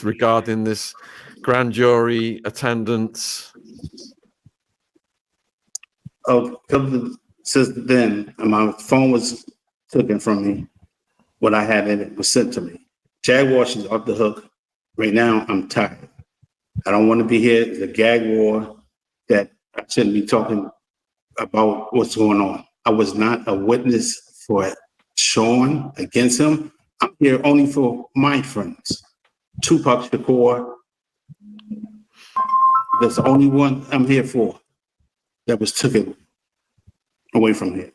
regarding this grand jury attendance? Oh, since then, my phone was taken from me. What I had in it was sent to me. Jaguar, she's off the hook. Right now, I'm tired. I don't want to be here. It's a gag war that I shouldn't be talking about what's going on. I was not a witness for Sean against him. I'm here only for my friends. Tupac Shakur. That's the only one I'm here for that was taken away from here.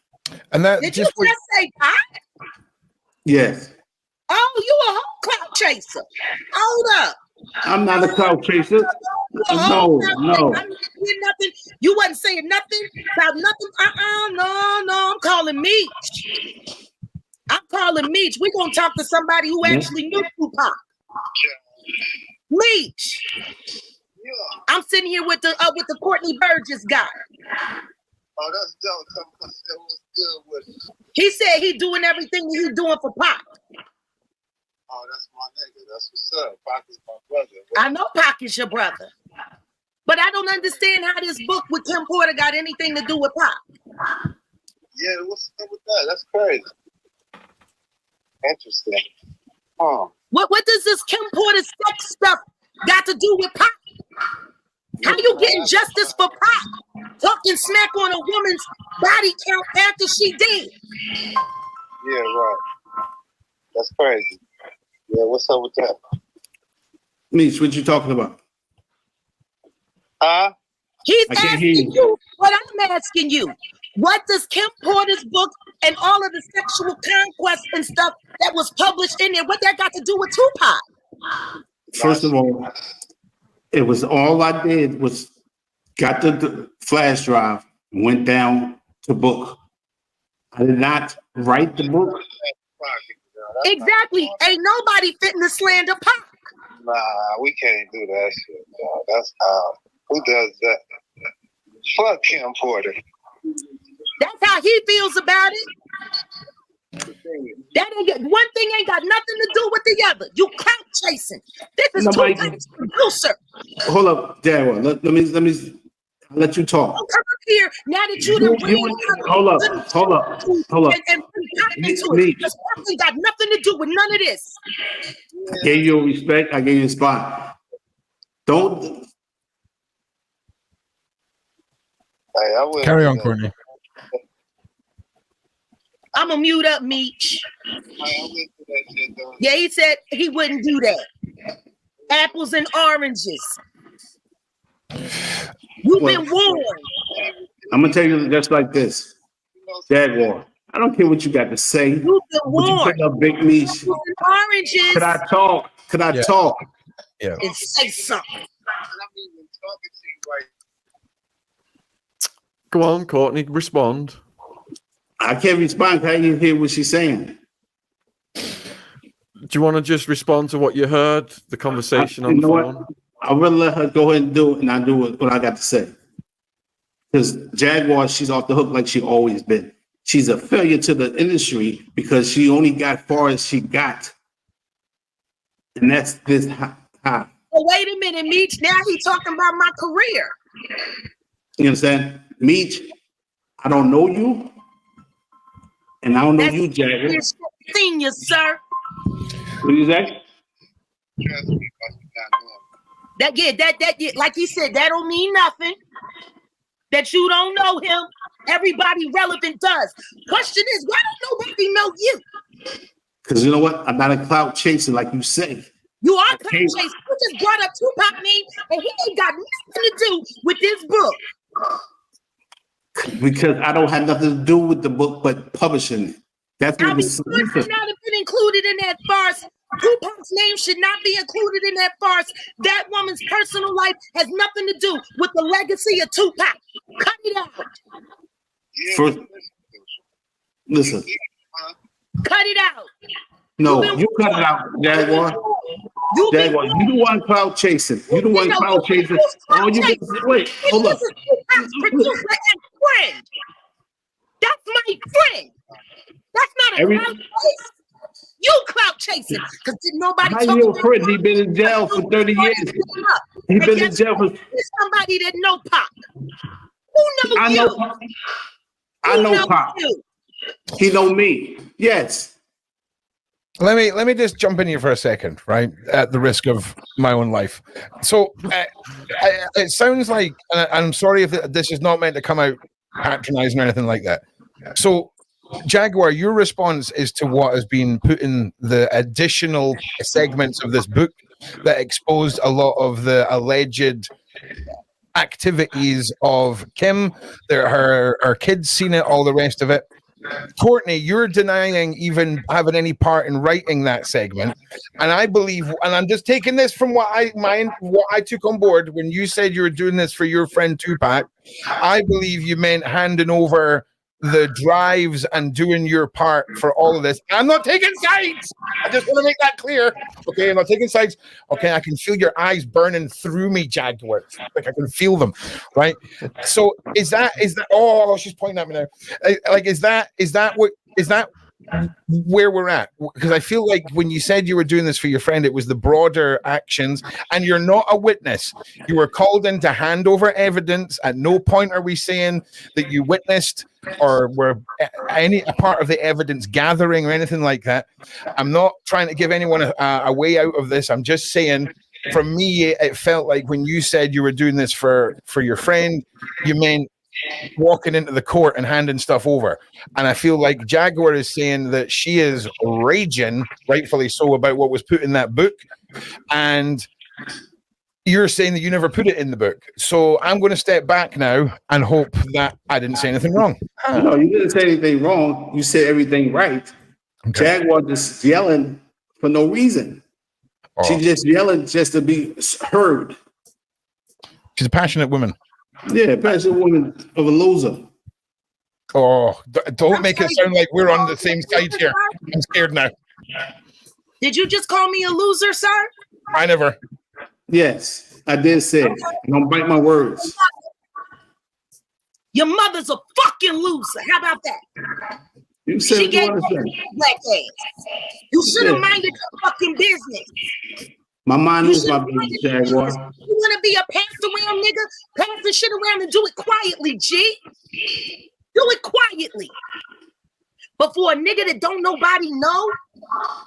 And that Did you just say Pac? Yes. Oh, you a whole clout chaser. Hold up. I'm not a clout chaser. No. Nothing. You wasn't saying nothing about nothing. No. I'm calling Meech. We're gonna talk to somebody who actually knew Tupac. Meech. I'm sitting here with the Courtney Burgess guy. Oh, that's dope. What's good with it? He said he doing everything he's doing for Pac. Oh, that's my nigga. That's what's up. Pac is my brother. I know Pac is your brother. But I don't understand how this book with Kim Porter got anything to do with Pac. Yeah, what's up with that? That's crazy. Interesting. Huh. What does this Kim Porter sex stuff got to do with Pac? How you getting justice for Pac? Talking smack on a woman's body count after she did. Yeah, right. That's crazy. Yeah, what's up with that? Meech, what you talking about? Huh? He's asking you what I'm asking you. What does Kim Porter's book and all of the sexual conquest and stuff that was published in there, what that got to do with Tupac? First of all, it was all I did was got the flash drive, went down to book. I did not write the book. Exactly. Ain't nobody fitting to slander Pac. Nah, we can't do that shit. No, that's who does that? Fuck Kim Porter. That's how he feels about it. That ain't one thing ain't got nothing to do with the other. You clout chasing. This is Tupac's producer. Hold up, Jaguar. Let me let you talk. Don't come up here now that you done hold up. And into it. This ain't got nothing to do with none of this. I gave you respect. I gave you a spot. Don't. Hey, carry on, Courtney. I'm gonna mute up Meech. Yeah, he said he wouldn't do that. Apples and oranges. You've been warned. I'm gonna tell you just like this, Jaguar. I don't care what you got to say. You've been warned. You pick up big Meech. Apples and oranges. Could I talk? Yeah. And say something. Go on, Courtney, respond. I can't respond. How you hear what she's saying? Do you want to just respond to what you heard, the conversation on the phone? I'll really let her go ahead and do it, and I'll do what I got to say. Because Jaguar, she's off the hook like she always been. She's a failure to the industry because she only got far as she got. And that's this high. Oh, wait a minute, Meech. Now he's talking about my career. You understand? Meech, I don't know you. And I don't know you, Jaguar. Senior, sir. What do you say? That like he said, that don't mean nothing. That you don't know him. Everybody relevant does. Question is, why don't nobody know you? Because you know what? I'm not a clout chaser like you say. You are clout chaser. You just brought up Tupac name, and he ain't got nothing to do with this book. Because I don't have nothing to do with the book, but publishing it. That's what it should not have been included in that farce. Tupac's name should not be included in that farce. That woman's personal life has nothing to do with the legacy of Tupac. Cut it out. First, listen. Cut it out. No, you cut it out, Jaguar. Jaguar, you the one clout chasing. You the one clout chasing. Oh, you wait, hold up. Producer and friend. That's my friend. That's not a clout chase. You clout chasing because did nobody How talk you about afraid? He been in jail for 30 years. He been in jail for. There's somebody that know Pop. Who know I you? know. I Who know Pop. you? He know me. Yes. Let me just jump in here for a second, right? At the risk of my own life. So it sounds like, and I'm sorry if this is not meant to come out patronizing or anything like that. So, Jaguar, your response is to what has been put in the additional segments of this book that exposed a lot of the alleged activities of Kim, her kids seen it, all the rest of it. Courtney, you're denying even having any part in writing that segment, and I believe, and I'm just taking this from what I took on board when you said you were doing this for your friend Tupac. I believe you meant handing over the drives and doing your part for all of this. I'm not taking sides. I just want to make that clear. Okay, I'm not taking sides. Okay, I can feel your eyes burning through me, Jaguar. Like I can feel them, right? So is that? Oh, she's pointing at me now. Like, is that where we're at? Because I feel like when you said you were doing this for your friend, it was the broader actions, and you're not a witness. You were called in to hand over evidence. At no point are we saying that you witnessed or were a part of the evidence gathering or anything like that. I'm not trying to give anyone a way out of this. I'm just saying, for me, it felt like when you said you were doing this for your friend, you meant walking into the court and handing stuff over. And I feel like Jaguar is saying that she is raging, rightfully so, about what was put in that book. And you're saying that you never put it in the book. So I'm going to step back now and hope that I didn't say anything wrong. No, you didn't say anything wrong. You said everything right. Okay. Jaguar just yelling for no reason. Oh. She's just yelling just to be heard. She's a passionate woman. Yeah, passionate woman of a loser. Oh, don't make it sound like we're on the same side here. I'm scared now. Did you just call me a loser, sir? I never. Yes, I did say it. Don't bite my words. Your mother's a fucking loser. How about that? You said She what you gave want to you say. black ass. You should have minded your fucking business. My mind You is should my have minded business, your Jaguar. business. You want to be a pass around nigga? Pass the shit around and do it quietly, G. Do it quietly. But for a nigga that don't nobody know,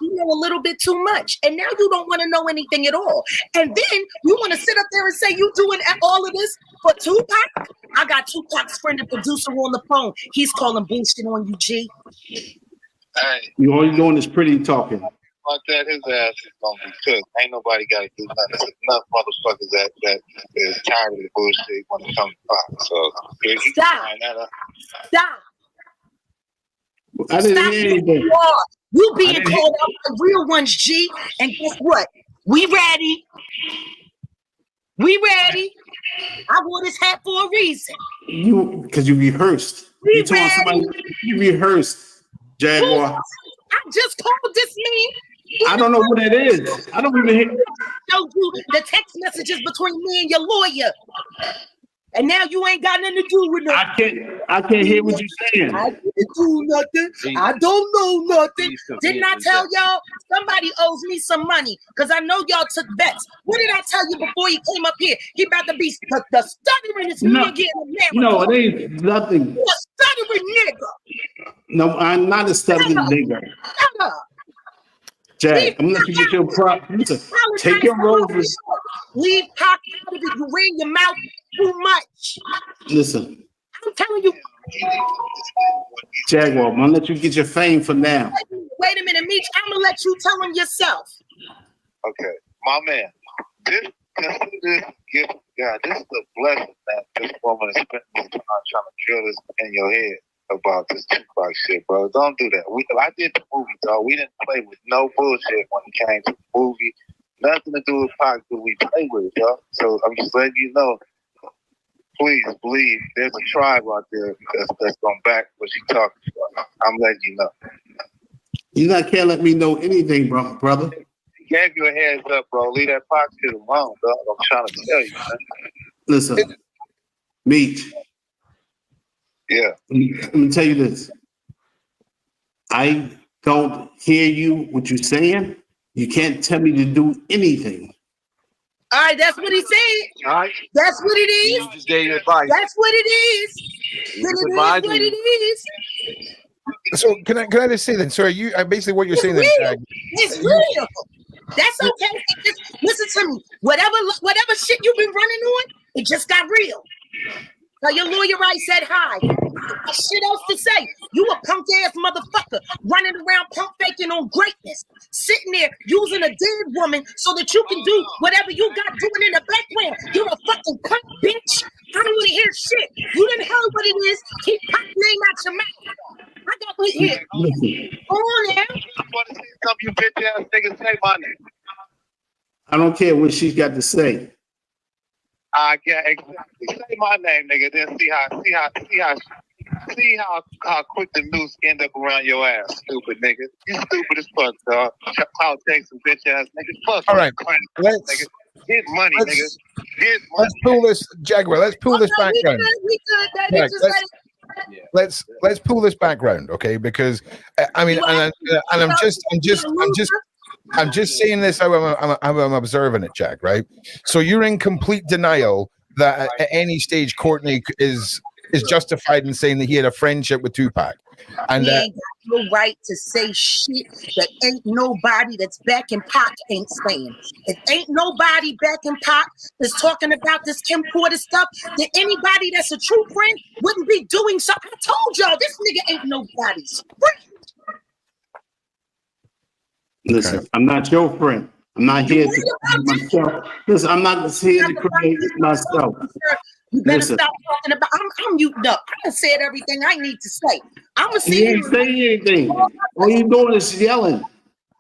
you know a little bit too much. And now you don't want to know anything at all. And then you want to sit up there and say you doing all of this for Tupac? I got Tupac's friend and producer on the phone. He's calling bullshit on you, G. Hey, You all you're doing is pretty talking. like that, his ass is gonna be cooked. Ain't nobody gotta do nothing. There's enough motherfuckers that is tired of the bullshit when it comes to Pop. So if you Stop. find that out, Stop. I didn't Stop hear who anything. you are. You I being didn't called out the real ones, G. And guess what? We ready. We ready. I wore this hat for a reason. You because you rehearsed. We You told somebody you rehearsed, Jaguar. I just called this man. I don't know who that is. I don't even hear. Showed you the text messages between me and your lawyer. And now you ain't got nothing to do with nothing. I can't hear what you're saying. I didn't do nothing. I don't know nothing. Didn't I tell y'all somebody owes me some money? Because I know y'all took bets. What did I tell you before he came up here? He about to be the stuttering is No. nigga in America. No, it ain't nothing. You a stuttering nigga. No, I'm not a stuttering nigger. Shut up. Jack, I'm gonna let you get your prop. Listen, take your roses. Leave Pop out of it. You ran your mouth too much. Listen, I'm telling you. Jaguar, I'm gonna let you get your fame for now. Wait a minute, Meech. I'm gonna let you tell him yourself. okay, my man, consider this gift from God. This is a blessing that this woman is spending this time trying to drill this in your head about this Tupac shit, bro. Don't do that. I did the movie, dog. We didn't play with no bullshit when it came to the movie. Nothing to do with Pac that we play with, dog. So I'm just letting you know. Please believe there's a tribe out there that's going back what she talking about. I'm letting you know. You not can't let me know anything, brother. He gave you a heads up, bro. Leave that Pac shit alone, dog. I'm trying to tell you, man. Listen, Meech. Yeah. Let me tell you this. I don't hear you, what you're saying, you can't tell me to do anything. All right, that's what he said. All right. That's what it You is. just gave you advice. That's what it is. He Then was it is advising what you. it is. So can I just say then? So are you basically what you're It's saying then, real. Jag, It's real. That's okay. Just listen to me. Whatever shit you've been running on, it just got real. Now your lawyer Wright said hi. What shit else to say? You a punk ass motherfucker running around pump faking on greatness, sitting there using a dead woman so that you can do whatever you got doing in the background. You're a fucking punk bitch. I don't want to hear shit. You didn't hear what it is. Keep pop name out your mouth. I got it here. Listen, Go on now. I want to see some you bitch ass niggas say my name. I don't care what she's got to say. I get exactly. Say my name, nigga. Then see how quick the noose end up around your ass, stupid nigga. You stupid as fuck, dog. I'll take some bitch ass nigga. Fuck. All right, clown, let's nigga. Get money, let's- nigga. Get money. let's pull this Jaguar. Let's pull this back round. We good, baby. Right, Just let it. Let's pull this back round, okay? Because I mean, and I'm just saying this how I'm observing it, Jack. Right? So you're in complete denial that at any stage Courtney is justified in saying that he had a friendship with Tupac, and He that ain't got no right to say shit that ain't nobody that's back in Pac ain't saying. If ain't nobody back in Pac that's talking about this Kim Porter stuff, then anybody that's a true friend wouldn't be doing so. I told y'all, this nigga ain't nobody's friend. Listen, I'm not your friend. I'm not here to create myself. Listen, I'm not here to create myself. You better Listen. stop talking about. I'm muting up. I done said everything I need to say. I'm gonna see You ain't saying anything. All you doing is yelling.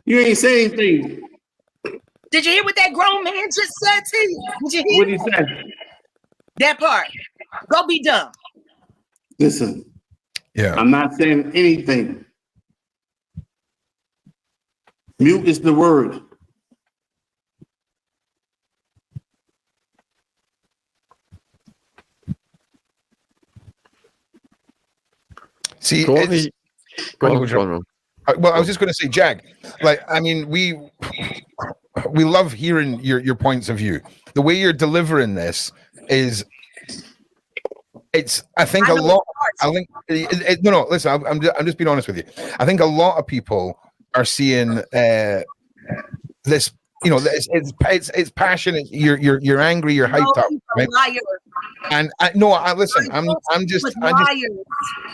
You ain't saying anything. Did you hear what that grown man just said to you? Did you hear What he said? that part? Go be dumb. Listen, yeah. I'm not saying anything. Mute is the word. See, Courtney, go on, Go, go on. well, I was just going to say, Jag. Like, I mean, we love hearing your points of view. The way you're delivering this is, it's. I think a lot. I think no. Listen, I'm just being honest with you. I think a lot of people are seeing this. You know, it's passionate. You're angry. You're hyped up, right? Liar. And I listen.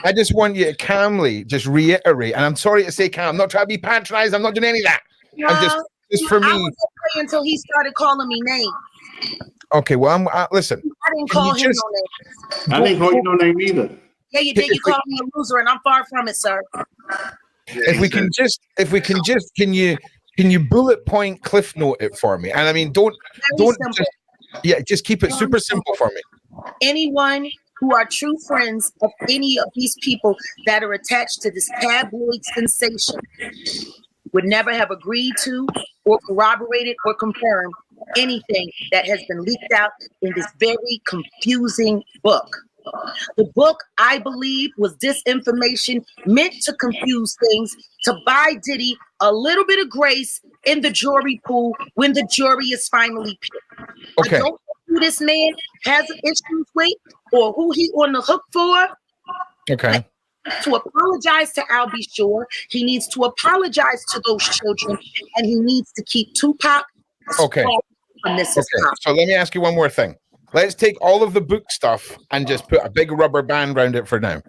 I just want you to calmly just reiterate. And I'm sorry to say, calm. I'm not trying to be patronized. I'm not doing any of that. I'm just for I me. was okay until he started calling me names. Okay, well, listen. I didn't call him no names. I didn't call you no name either. Yeah, you did. You called me a loser, and I'm far from it, sir. If we can just, can you bullet point cliff note it for me? And I mean, don't just keep it super simple for me. Anyone who are true friends of any of these people that are attached to this tabloid sensation would never have agreed to or corroborated or confirmed anything that has been leaked out in this very confusing book. The book, I believe, was disinformation meant to confuse things, to buy Diddy a little bit of grace in the jury pool when the jury is finally picked. Okay. I don't know who this man has issues with or who he on the hook for. Okay. To apologize to Al B. Sure, he needs to apologize to those children, and he needs to keep Tupac Okay. from this. Okay. So let me ask you one more thing. Let's take all of the book stuff and just put a big rubber band around it for now.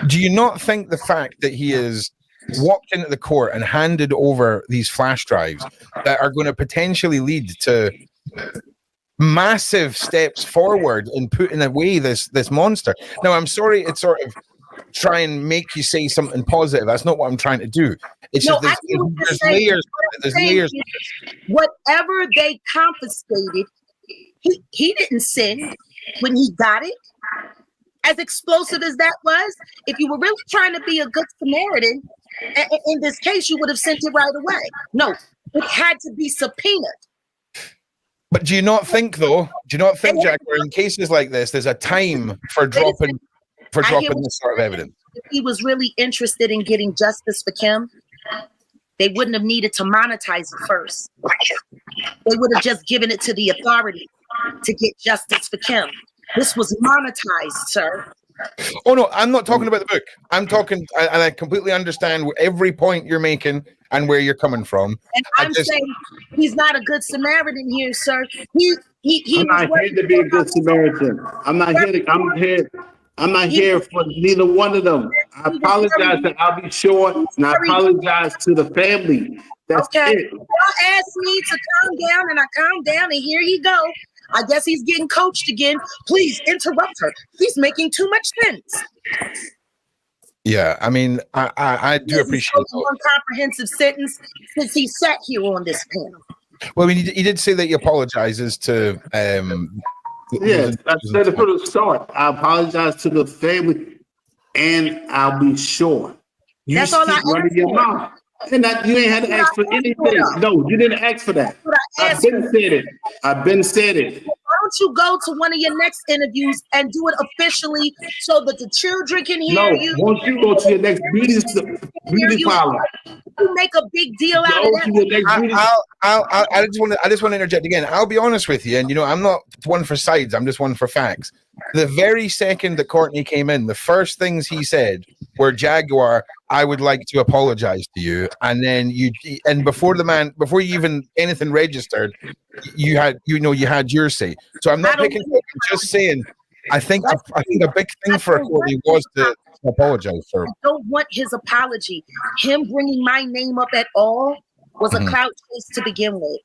Do you not think the fact that he is walked into the court and handed over these flash drives that are going to potentially lead to massive steps forward in putting away this monster? Now, I'm sorry, it's sort of try and make you say something positive. That's not what I'm trying to do. It's No, just there's layers. There's saying layers. Whatever they confiscated, he didn't sin when he got it. As explosive as that was, if you were really trying to be a good Samaritan, in this case, you would have sent it right away. No, it had to be subpoenaed. But do you not think, though? Do you not think, Jack, in cases like this, there's a time for dropping this sort of evidence? If he was really interested in getting justice for Kim, They wouldn't have needed to monetize it first. They would have just given it to the authority to get justice for Kim. This was monetized, sir. Oh no, I'm not talking about the book. I'm talking, and I completely understand every point you're making and where you're coming from. And I'm saying he's not a good Samaritan here, sir. I'm not here to be a good Samaritan. I'm not here for neither one of them. I apologize to I'll be short, and I apologize to the family. That's it. Y'all asked me to calm down, and I calmed down, and here he go. I guess he's getting coached again. Please interrupt her. He's making too much sense. Yeah, I mean, I do appreciate one comprehensive sentence since he sat here on this panel. Well, I mean, he did say that he apologizes to. Yes, I said it from the start. I apologize to the family, and I'll be sure. That's all I asked your mouth. And that you ain't had to ask for anything. No, you didn't ask for that. I've been said it. Why don't you go to one of your next interviews and do it officially so that the children can hear you? No, once you go to your next beauty parlor. You make a big deal out of that. I just want to interject again. I'll be honest with you, and I'm not one for sides. I'm just one for facts. The very second that Courtney came in, the first things he said were, "Jaguar, I would like to apologize to you." And then before you even anything registered, you had your say. So I'm not picking. I'm just saying. I think a big thing for Courtney was to apologize for. I don't want his apology. Him bringing my name up at all was a clout chase to begin with.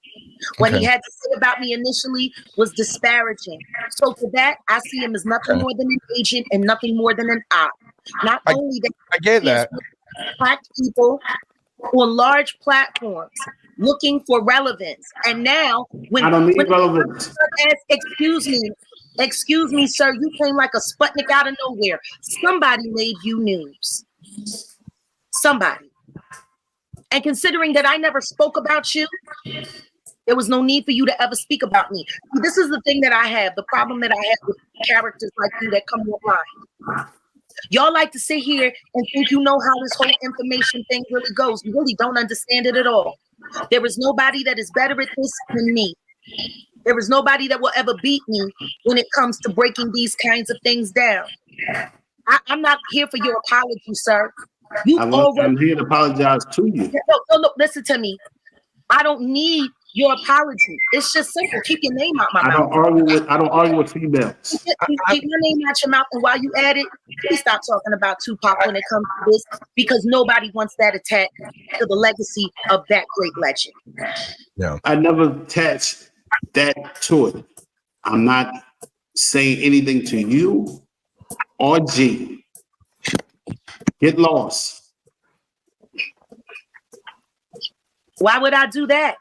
What he had to say about me initially was disparaging. So for that, I see him as nothing more than an agent and nothing more than an op. Not only that, I get that. Black people on large platforms looking for relevance, and now when I don't need relevance. Excuse me, sir, you came like a Sputnik out of nowhere. Somebody made you news. Somebody. And considering that I never spoke about you, there was no need for you to ever speak about me. This is the thing that I have, the problem that I have with characters like you that come online. Y'all like to sit here and think you know how this whole information thing really goes. You really don't understand it at all. There is nobody that is better at this than me. There is nobody that will ever beat me when it comes to breaking these kinds of things down. I'm not here for your apology, sir. I'm here to apologize to you. No, listen to me. I don't need your apology. It's just simple. Keep your name out my mouth. I don't argue with females. Keep your name out your mouth, and while you at it, please stop talking about Tupac when it comes to this, because nobody wants that attached to the legacy of that great legend. Yeah, I never attached that to it. I'm not saying anything to you or G. Get lost. Why would I do that?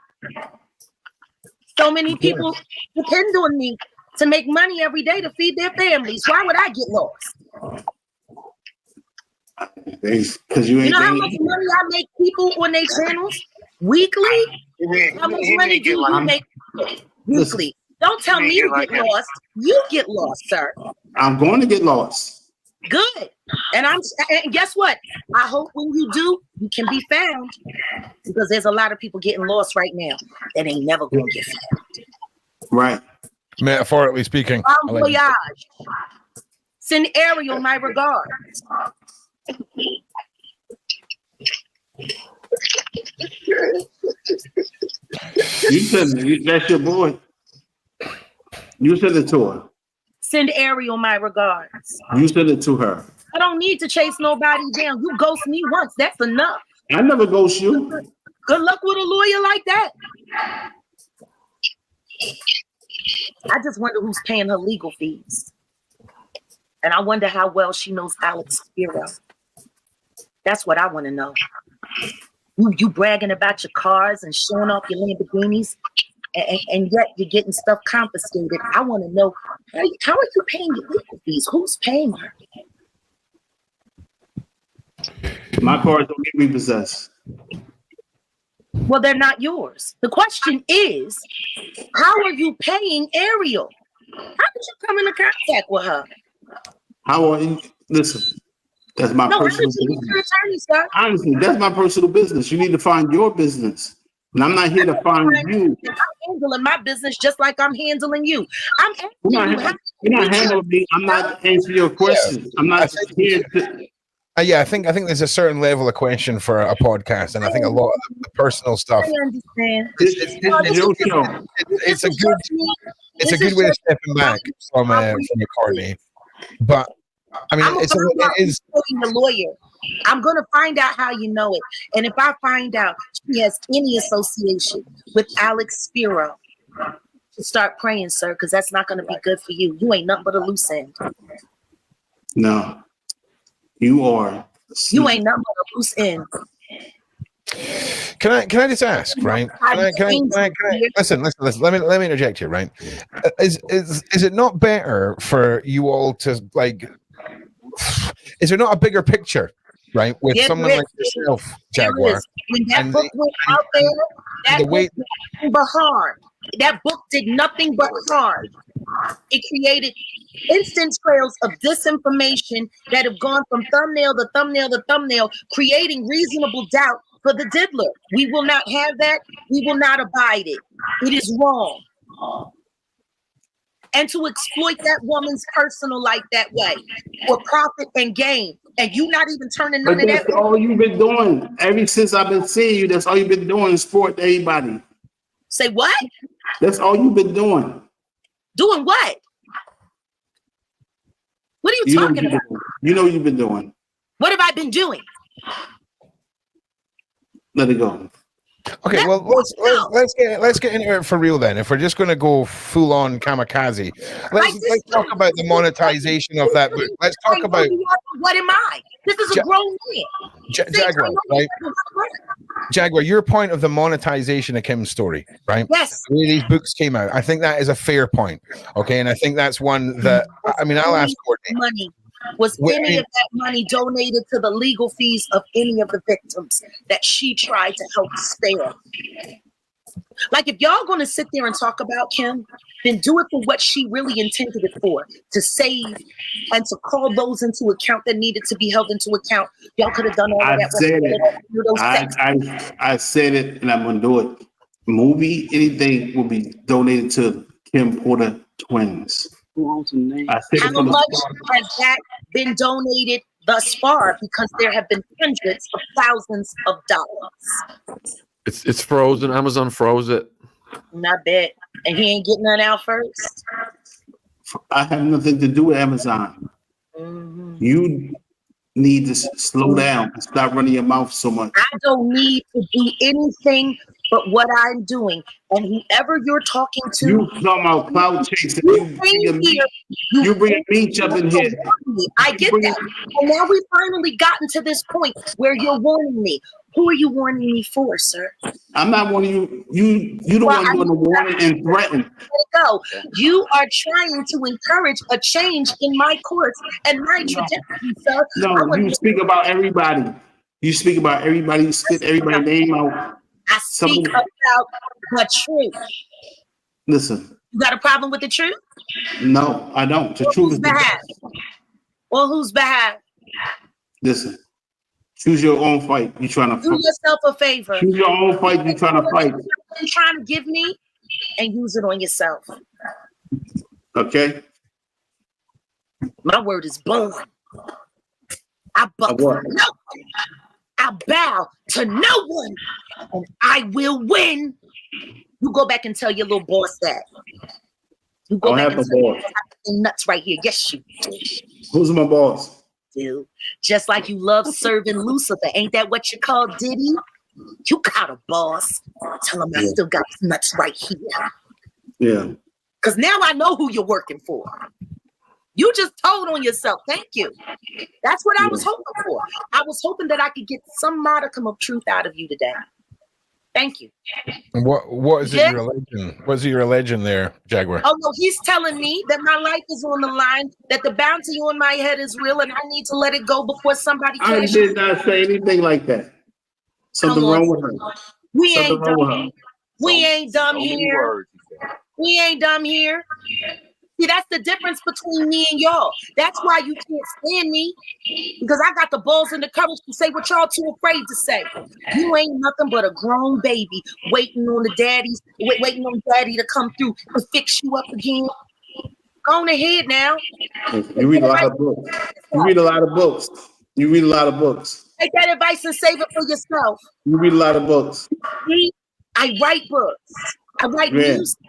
So many people depend on me to make money every day to feed their families. Why would I get lost? Because you know how much money I make people on their channels weekly? How much money do you make weekly? Don't tell me to get lost. You get lost, sir. I'm going to get lost. Good. And guess what? I hope when you do, you can be found, because there's a lot of people getting lost right now that ain't never going to get found. Right. Metaphorically speaking. Bon voyage. Send Ariel my regards. You said that's your boy. You said it to her. Send Ariel my regards. You said it to her. I don't need to chase nobody down. You ghost me once. That's enough. I never ghost you. Good luck with a lawyer like that. I just wonder who's paying her legal fees. And I wonder how well she knows Alex Spiro. That's what I want to know. You bragging about your cars and showing off your Lamborghinis, and yet you're getting stuff confiscated. I want to know, how are you paying your legal fees? Who's paying her? My cars don't get repossessed. Well, they're not yours. The question is, how are you paying Ariel? How did you come into contact with her? How are you? Listen, That's my No, I'm a personal judicial business. attorney, sir. Honestly, that's my personal business. You need to find your business. And I'm not here to find you. I'm handling my business just like I'm handling you. I'm asking You're you, not, you're not handling me. I'm not answering your questions. I'm I not think- here to. Yeah, I think there's a certain level of question for a podcast, and I think a lot of the personal stuff. I understand. This is your show. It's a good. It's a good way of stepping back from your Courney, but I mean, it is. The lawyer. I'm going to find out how you know it, and if I find out she has any association with Alex Spiro, start praying, sir, because that's not going to be good for you. You ain't nothing but a loose end. No, you are. You ain't nothing but a loose end. Can I just ask, right? Listen. Let me interject here, right? Is it not better for you all to like? Is there not a bigger picture, right, with someone like yourself, Jaguar? When that book went out there, that book did nothing but harm. That book did nothing but harm. It created instant trails of disinformation that have gone from thumbnail to thumbnail to thumbnail, creating reasonable doubt for the diddler. We will not have that. We will not abide it. It is wrong. And to exploit that woman's personal life that way for profit and gain. And you not even turning none But of that's that. all you've been doing. Ever since I've been seeing you, that's all you've been doing, sport to everybody. Say what? That's all you've been doing. Doing what? What are you talking about? You know what you've been doing. What have I been doing? Let it go. Okay, well, let's get into it for real then. If we're just going to go full on kamikaze, let's talk about the monetization of that book. Let's talk about what am I? This is a grown man. Jaguar, right? Jaguar, your point of the monetization of Kim's story, right? Yes. The way these books came out, I think that is a fair point. Okay, and I think that's one that I mean, I'll ask Courtney. Money. Was any of that money donated to the legal fees of any of the victims that she tried to help spare? Like, if y'all going to sit there and talk about Kim, then do it for what she really intended it for, to save and to call those into account that needed to be held into account. Y'all could have done all of that. I said it, and I'm going to do it. Movie, anything will be donated to Kim Porter twins. How much has that been donated thus far? Because there have been hundreds of thousands of dollars. It's frozen. Amazon froze it. I bet. And he ain't getting none out first. I have nothing to do with Amazon. Mm-hmm. You need to slow down and stop running your mouth so much. I don't need to do anything but what I'm doing. And whoever you're talking to, you talking about cloud chasing. You bring meat up in here. I get that. And now we've finally gotten to this point where you're warning me. Who are you warning me for, sir? I'm not warning you. You don't want to warn and threaten. Let it go. You are trying to encourage a change in my course and my trajectory, sir. No, you speak about everybody. You speak about everybody. You spit everybody's name out. I speak about the truth. Listen. You got a problem with the truth? No, I don't. The truth is behalf. On whose behalf? Listen. Choose your own fight. You trying to do yourself a favor. Choose your own fight. You trying to fight. You're trying to give me, and use it on yourself. Okay. My word is born. I buck for no one. I bow to no one, and I will win. You go back and tell your little boss that. You go back and tell him nuts right here. Yes, you do. Who's my boss? Do. Just like you love serving Lucifer. Ain't that what you call Diddy? You got a boss. Tell him I still got nuts right here. Yeah. Because now I know who you're working for. You just told on yourself. Thank you. That's what I was hoping for. I was hoping that I could get some modicum of truth out of you today. Thank you. What is it your religion? What's your religion there, Jaguar? Oh no, he's telling me that my life is on the line, that the bounty on my head is real, and I need to let it go before somebody I did not say anything like that. Something wrong with her. We ain't dumb. We ain't dumb here. We ain't dumb here. See, that's the difference between me and y'all. That's why you can't stand me, because I got the balls and the courage to say what y'all too afraid to say. You ain't nothing but a grown baby waiting on waiting on daddy to come through to fix you up again. Go on ahead now. You read a lot of books. You read a lot of books. You read a lot of books. Take that advice and save it for yourself. You read a lot of books. See, I write books. I write music.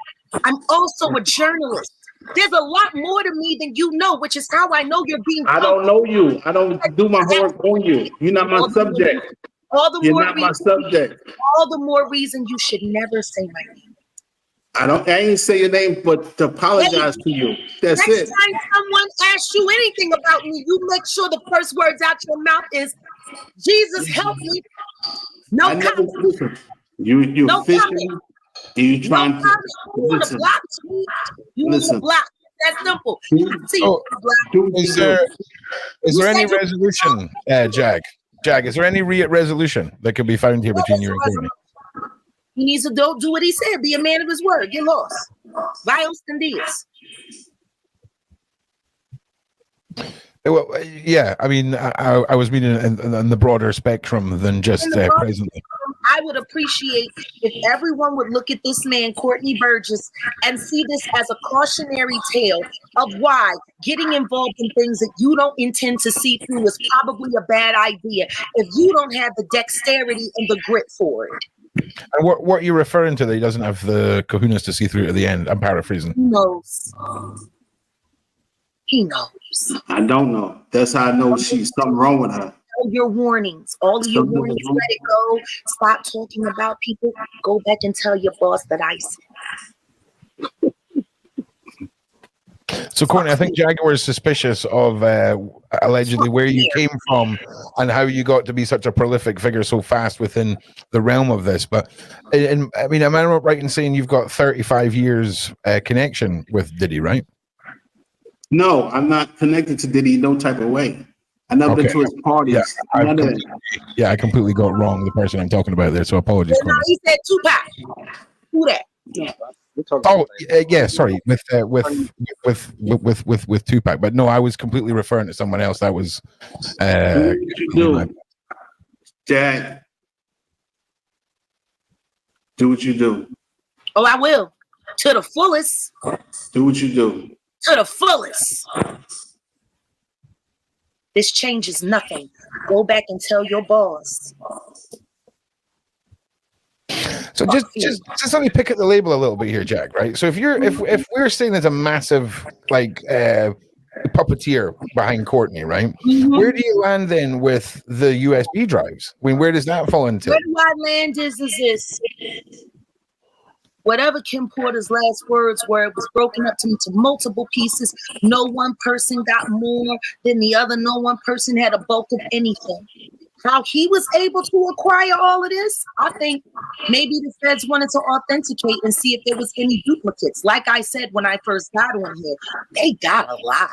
I'm also a journalist. There's a lot more to me than you know, which is how I know you're being. I don't know you. I don't do my homework on you. You're not my subject. You're not my subject. All the more reason you should never say my name. I ain't say your name, but to apologize to you. That's it. Next time someone asks you anything about me, you make sure the first words out your mouth is, Jesus help me. No comment. Listen, you No fishing. comment. You trying no to comment. You want to listen. block me? You want to block? That's simple. I see you block. Is there any resolution, Jag, is there any resolution that could be found here between you and Courney? He needs to do what he said. Be a man of his word. Get lost. Violence and this. Well, yeah, I mean, I was meaning in the broader spectrum than just presently. I would appreciate if everyone would look at this man, Courtney Burgess, and see this as a cautionary tale of why getting involved in things that you don't intend to see through is probably a bad idea if you don't have the dexterity and the grit for it. And what you're referring to that he doesn't have the kahunas to see through to the end? I'm paraphrasing. He knows. He knows. I don't know. That's how I know she's something wrong with her. All your warnings, let it go. Stop talking about people. Go back and tell your boss that I said. So, Courtney, I think Jaguar is suspicious of allegedly where you came from and how you got to be such a prolific figure so fast within the realm of this. But, I mean, am I right in saying you've got 35 years connection with Diddy, right? No, I'm not connected to Diddy no type of way. I never been to his parties. Yeah, I completely got wrong the person I'm talking about there, so apologies. No, he said Tupac. Who that? Oh, yeah, sorry, with Tupac, but no, I was completely referring to someone else. That was do what you do, Jag. Do what you do. Oh, I will. To the fullest. Do what you do. To the fullest. This changes nothing. Go back and tell your boss. So just let me pick at the label a little bit here, Jack. Right. So if we're saying there's a massive puppeteer behind Courtney, right? Mm-hmm. Where do you land then with the USB drives? I mean, where does that fall into? Where do I land is this. Whatever Kim Porter's last words were, it was broken up into multiple pieces. No one person got more than the other. No one person had a bulk of anything. How he was able to acquire all of this, I think maybe the feds wanted to authenticate and see if there was any duplicates. Like I said when I first got on here, they got a lot.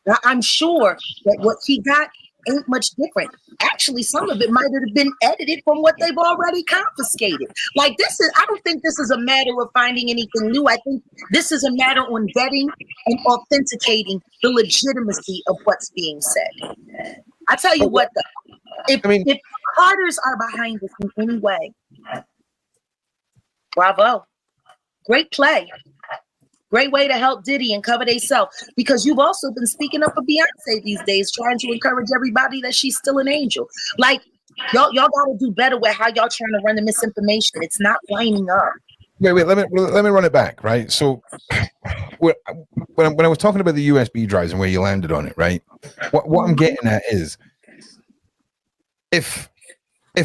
Now, I'm sure that what he got ain't much different. Actually, some of it might have been edited from what they've already confiscated. Like I don't think this is a matter of finding anything new. I think this is a matter on vetting and authenticating the legitimacy of what's being said. I tell you what, though, if Carters are behind this in any way, bravo. Great play. Great way to help Diddy and cover themselves, because you've also been speaking up for Beyonce these days, trying to encourage everybody that she's still an angel. Like, y'all got to do better with how y'all trying to run the misinformation. It's not lining up. Wait, let me run it back, right? So when I was talking about the USB drives and where you landed on it, right? What I'm getting at is if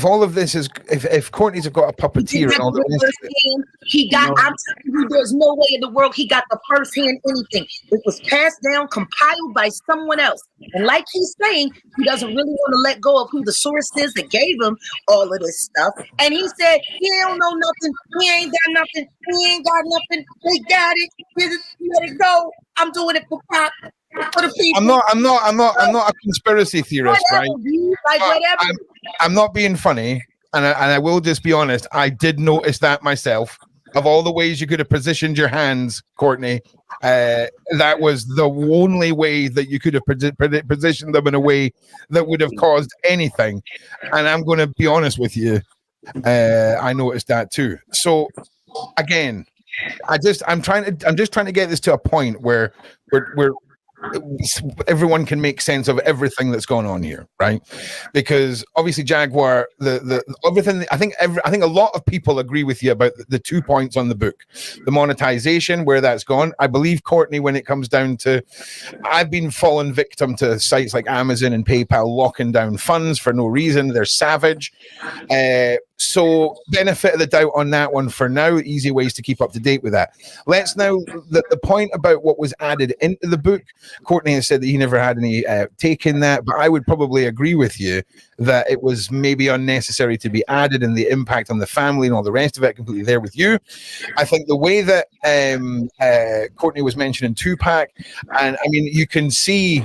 all of this is if Courtney's got a puppeteer and all that, I'm telling you, there's no way in the world he got the first hand anything. It was passed down, compiled by someone else. And like he's saying, he doesn't really want to let go of who the source is that gave him all of this stuff. And he said, he don't know nothing, he ain't got nothing, he ain't got nothing, they got it, let it go. I'm doing it for pop. For the people. I'm not a conspiracy theorist, whatever, right? Dude, like whatever. I'm not being funny, and I will just be honest. I did notice that myself. Of all the ways you could have positioned your hands, Courtney, That was the only way that you could have positioned them in a way that would have caused anything. And I'm going to be honest with you, I noticed that too. So again, I'm just trying to get this to a point where everyone can make sense of everything that's going on here, right? Because obviously Jaguar, the everything, I think a lot of people agree with you about the 2 points on the book, the monetization, where that's gone. I believe, Courtney, when it comes down to, I've been fallen victim to sites like Amazon and PayPal locking down funds for no reason. They're savage. So benefit of the doubt on that one for now. Easy ways to keep up to date with that. Let's now, the point about what was added into the book. Courtney has said that he never had any take in that, but I would probably agree with you that it was maybe unnecessary to be added, and the impact on the family and all the rest of it, completely there with you. I think the way that Courtney was mentioning Tupac, and I mean, you can see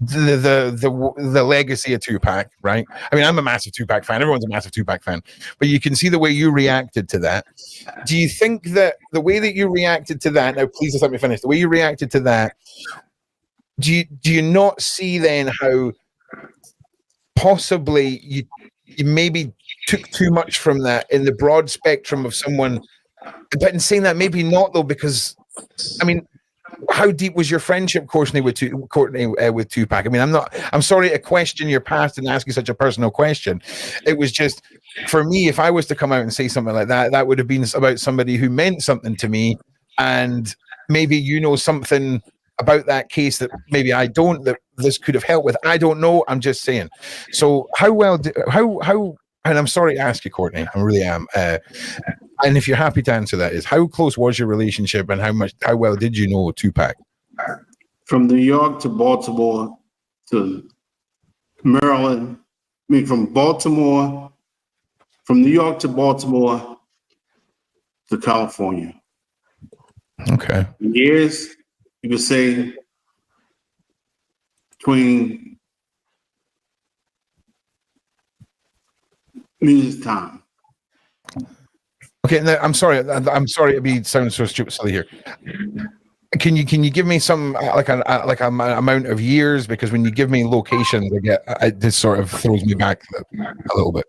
the legacy of Tupac, right? I mean, I'm a massive Tupac fan. Everyone's a massive Tupac fan, but you can see the way you reacted to that. Do you think that the way that you reacted to that? Now, please just let me finish. The way you reacted to that. Do you not see then how possibly you maybe took too much from that in the broad spectrum of someone? But in saying that, maybe not though, because I mean, how deep was your friendship, Courtney, with Tupac? I mean, I'm sorry to question your past and ask you such a personal question. It was just, for me, if I was to come out and say something like that, that would have been about somebody who meant something to me, and maybe you know something about that case that maybe I don't, that this could have helped with. I don't know. I'm just saying. So how and I'm sorry to ask you, Courtney, I really am. And if you're happy to answer that, is how close was your relationship, and how well did you know Tupac? From New York to Baltimore to Maryland. I mean, from New York to Baltimore to California. Okay. Years, you could say, between music time. Okay, now, I'm sorry to be sounding so stupid silly here. Can you give me some like an amount of years? Because when you give me locations, this sort of throws me back a little bit.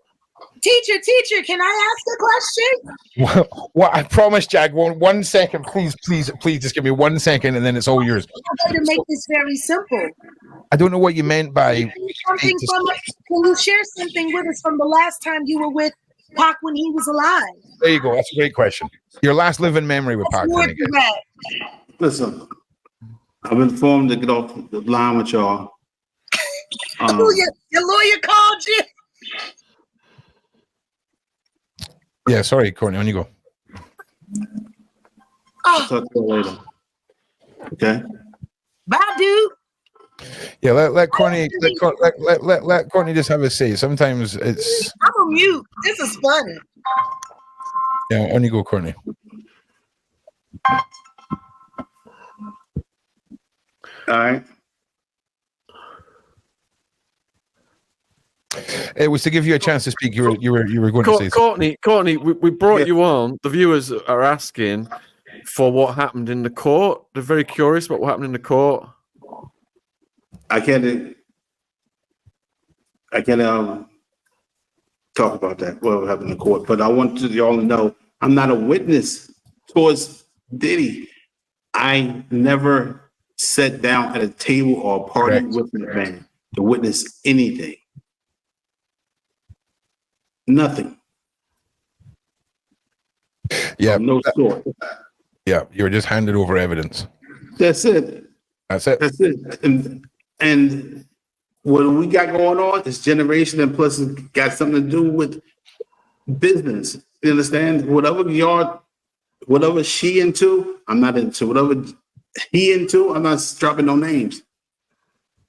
Teacher, can I ask a question? What I promise, Jag. One second, please, just give me 1 second, and then it's all yours. I'm going to make this very simple. I don't know what you meant by. Can you share something with us from the last time you were with Pac when he was alive? There you go. That's a great question. Your last living memory with Pac. Listen, I've been informed to get off the line with y'all. Your lawyer called you. Yeah, sorry, Courtney. On you go. I'll talk to you later. Okay. Bye, dude. Yeah, let Courtney let Courtney just have a say. Sometimes it's. I'm a mute. This is funny. Yeah, on you go, Courtney. All right. It was to give you a chance to speak. You were going to say something. Courtney, we brought you on. The viewers are asking for what happened in the court. They're very curious about what happened in the court. I can't talk about that, what happened in court, but I want y'all to know I'm not a witness towards Diddy. I never sat down at a table or a party with the man to witness anything. Nothing. Yeah. No sort. Yeah, you were just handed over evidence. That's it. That's it. That's it. And what we got going on is generation, and plus it's got something to do with business. You understand? Whatever she into, I'm not into. Whatever he into, I'm not dropping no names.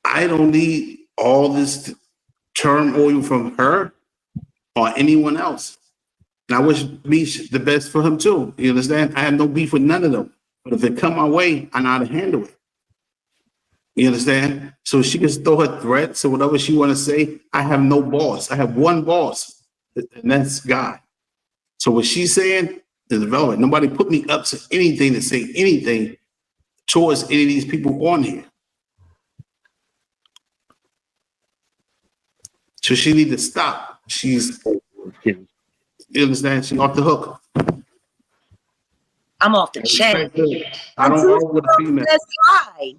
I don't need all this turmoil from her or anyone else. And I wish me the best for him too. You understand? I have no beef with none of them. But if it come my way, I know how to handle it. You understand? So she can throw her threats or whatever she want to say. I have no boss. I have one boss, and that's God. So what she's saying is relevant. Nobody put me up to anything to say anything towards any of these people on here. So she need to stop. She's, you understand? She's off the hook. I'm off the chain. I don't know with a female. That's why.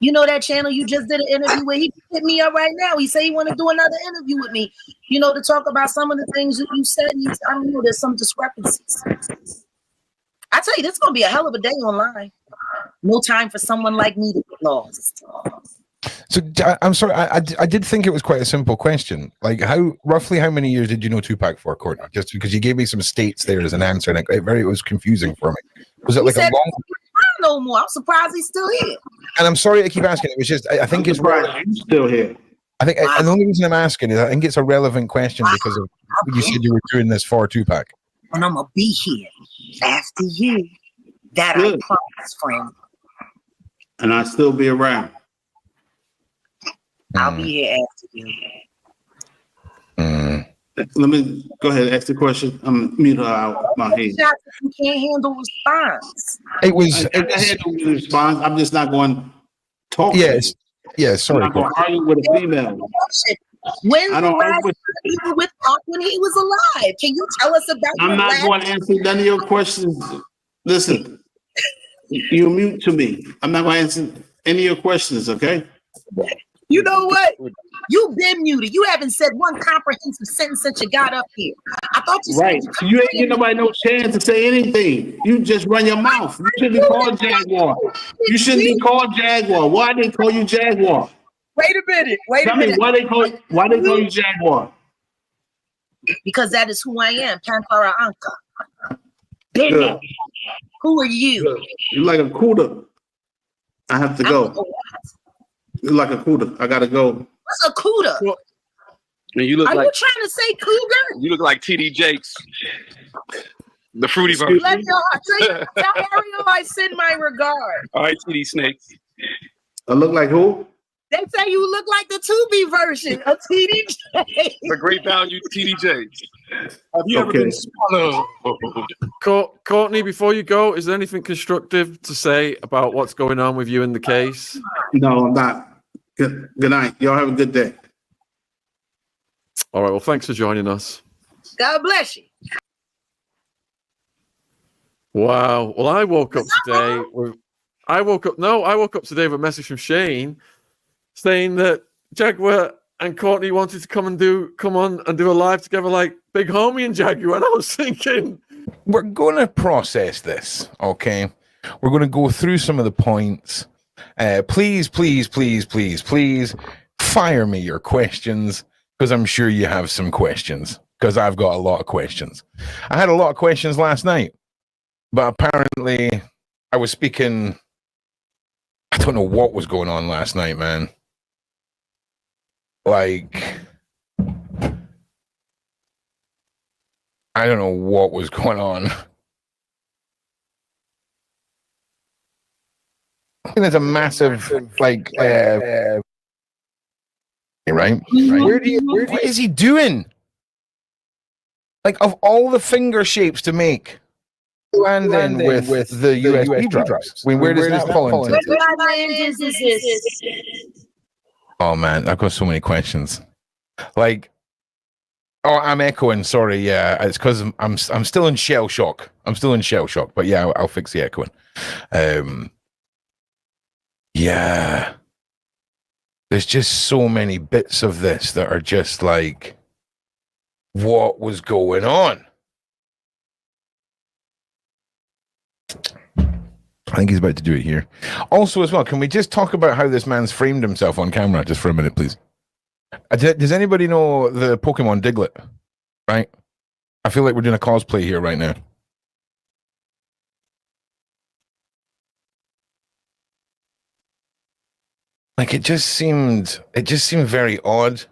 You know that channel you just did an interview with? He hit me up right now. He said he want to do another interview with me, you know, to talk about some of the things that you said. I don't know, there's some discrepancies. I tell you, this is going to be a hell of a day online. No time for someone like me to get lost. So I'm sorry, I did think it was quite a simple question. Like, roughly how many years did you know Tupac for, Courtney? Just because you gave me some states there as an answer, and it was confusing for me. Was it like a long? No more. I'm surprised he's still here. And I'm sorry to keep asking. It was just I think it's right. He's still here. I think and the only reason I'm asking is I think it's a relevant question because of you said you were doing this for Tupac. And I'm gonna be here after you. That Good. I promise, friend. And I'll still be around. I'll be here after you. Let me go ahead and ask the question. I'm mute her out my head. You can't handle response. It was. I can handle the response. I'm just not going to talk. Yes. Yes. Sorry. I'm not going to argue with a female. When's I the don't last argue with. time you were with Pac when he was alive? Can you tell us about? I'm not going to answer none of your questions. Listen, you're mute to me. I'm not going to answer any of your questions. Okay. You know what? You've been muted. You haven't said one comprehensive sentence since you got up here. I thought you right. said You ain't giving nobody no chance to say anything. You just run your mouth. You shouldn't be called Jaguar. You shouldn't be called Jaguar. Why they call you Jaguar? Wait a minute. Tell me why they call you Jaguar? Because that is who I am, Pampara Anka. Good. Who are you? Good. You're like a CUDA. I have to go. You're like a CUDA. I gotta go. What's a CUDA? Well, and you look Are like you trying to say cougar? you look like TD Jakes, the fruity version. Let tell Ariel I send my regard. All right, TD Snakes. I look like who? They say you look like the Tubi version of TDJ. The great value TD Jakes. Have you ever been swallowed? Courtney, before you go, is there anything constructive to say about what's going on with you in the case? No, I'm not. Good night. Y'all have a good day. All right. Well, thanks for joining us. God bless you. Wow. Well, I woke up today with a message from Shane saying that Jaguar and Courtney wanted to come on and do a live together like Big Homie and Jaguar. And I was thinking, we're going to process this, okay? We're going to go through some of the points. Please fire me your questions because I'm sure you have some questions because I've got a lot of questions. I had a lot of questions last night, but apparently I was speaking. I don't know what was going on last night, man. Like, I don't know what was going on. I think there's a massive, like, right? What is he doing? Like, of all the finger shapes to make, landing with the USB drives. I mean, where does that fall into? Oh man, I've got so many questions. Like, oh, I'm echoing. Sorry, yeah, it's because I'm still in shell shock. But yeah, I'll fix the echoing. Yeah, there's just so many bits of this that are just like, what was going on? I think he's about to do it here. Also, as well, can we just talk about how this man's framed himself on camera just for a minute, please? Does anybody know the Pokemon Diglett? Right? I feel like we're doing a cosplay here right now. Like, it just seemed very odd.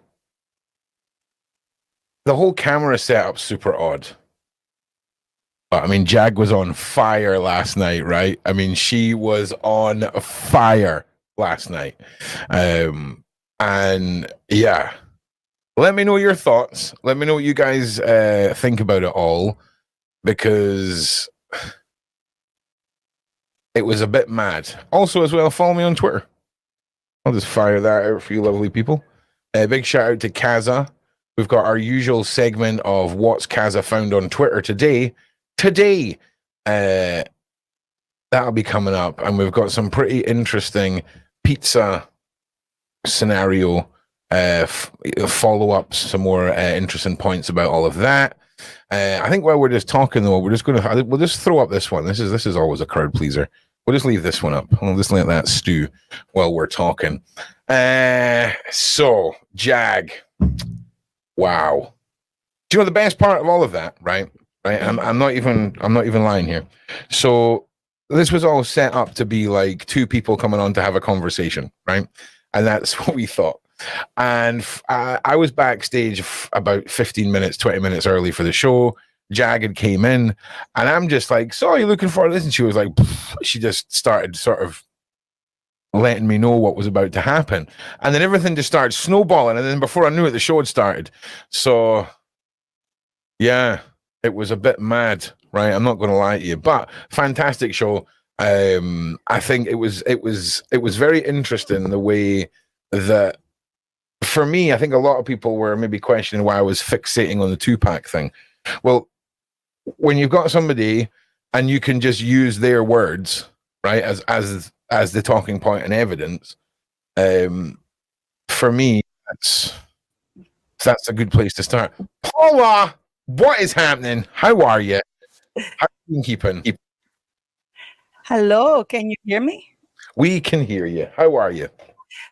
The whole camera setup's super odd. I mean, Jag was on fire last night, right? I mean, she was on fire last night. And yeah, let me know your thoughts. Let me know what you guys think about it all, because it was a bit mad. Also, as well, follow me on Twitter. I'll just fire that out for you lovely people. A big shout out to Kaza. We've got our usual segment of what's Kaza found on Twitter today. That'll be coming up, and we've got some pretty interesting pizza scenario follow-ups, some more interesting points about all of that. I think while we're just talking though, we'll just throw up this one. This is always a crowd pleaser. We'll just leave this one up. We'll just let that stew while we're talking. So Jag, wow. Do you know the best part of all of that, right? I'm not even lying here. So this was all set up to be like two people coming on to have a conversation, right? And that's what we thought. And I was backstage about 15 minutes, 20 minutes early for the show. Jagged came in, and I'm just like, so are you looking for this? And she was like, she just started sort of letting me know what was about to happen. And then everything just started snowballing. And then before I knew it, the show had started. So yeah, it was a bit mad, right? I'm not going to lie to you, but fantastic show. I think it was very interesting the way that, for me, I think a lot of people were maybe questioning why I was fixating on the 2-pack thing. Well, when you've got somebody and you can just use their words, right, as the talking point and evidence, for me, that's a good place to start. Paula, what is happening? How are you? How are you keeping? Hello, can you hear me? We can hear you. How are you?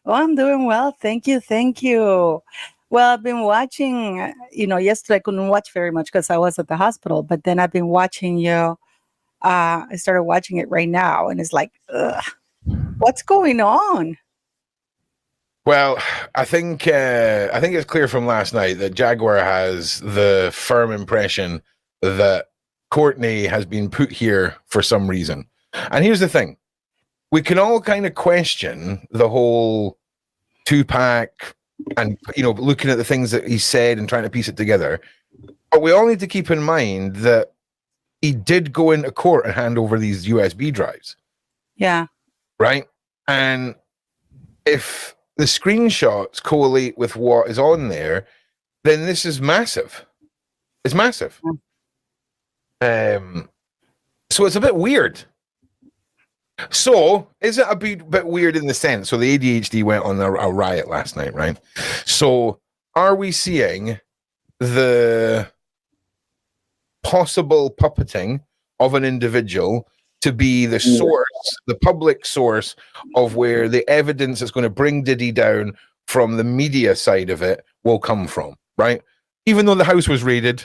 Oh, I'm doing well. Thank you. Thank you. Well, I've been watching, yesterday I couldn't watch very much because I was at the hospital, but then I've been watching you. I started watching it right now, and it's like, ugh, what's going on? Well, I think it's clear from last night that Jaguar has the firm impression that Courtney has been put here for some reason. And here's the thing. We can all kind of question the whole 2-pack and, looking at the things that he said and trying to piece it together. But we all need to keep in mind that he did go into court and hand over these USB drives. Yeah. Right? And if the screenshots correlate with what is on there, then this is massive. It's massive. So it's a bit weird. So is it a bit weird in the sense? So the ADHD went on a riot last night, right? So are we seeing the possible puppeting of an individual to be the source, the public source of where the evidence that's going to bring Diddy down from the media side of it will come from, right? Even though the house was raided,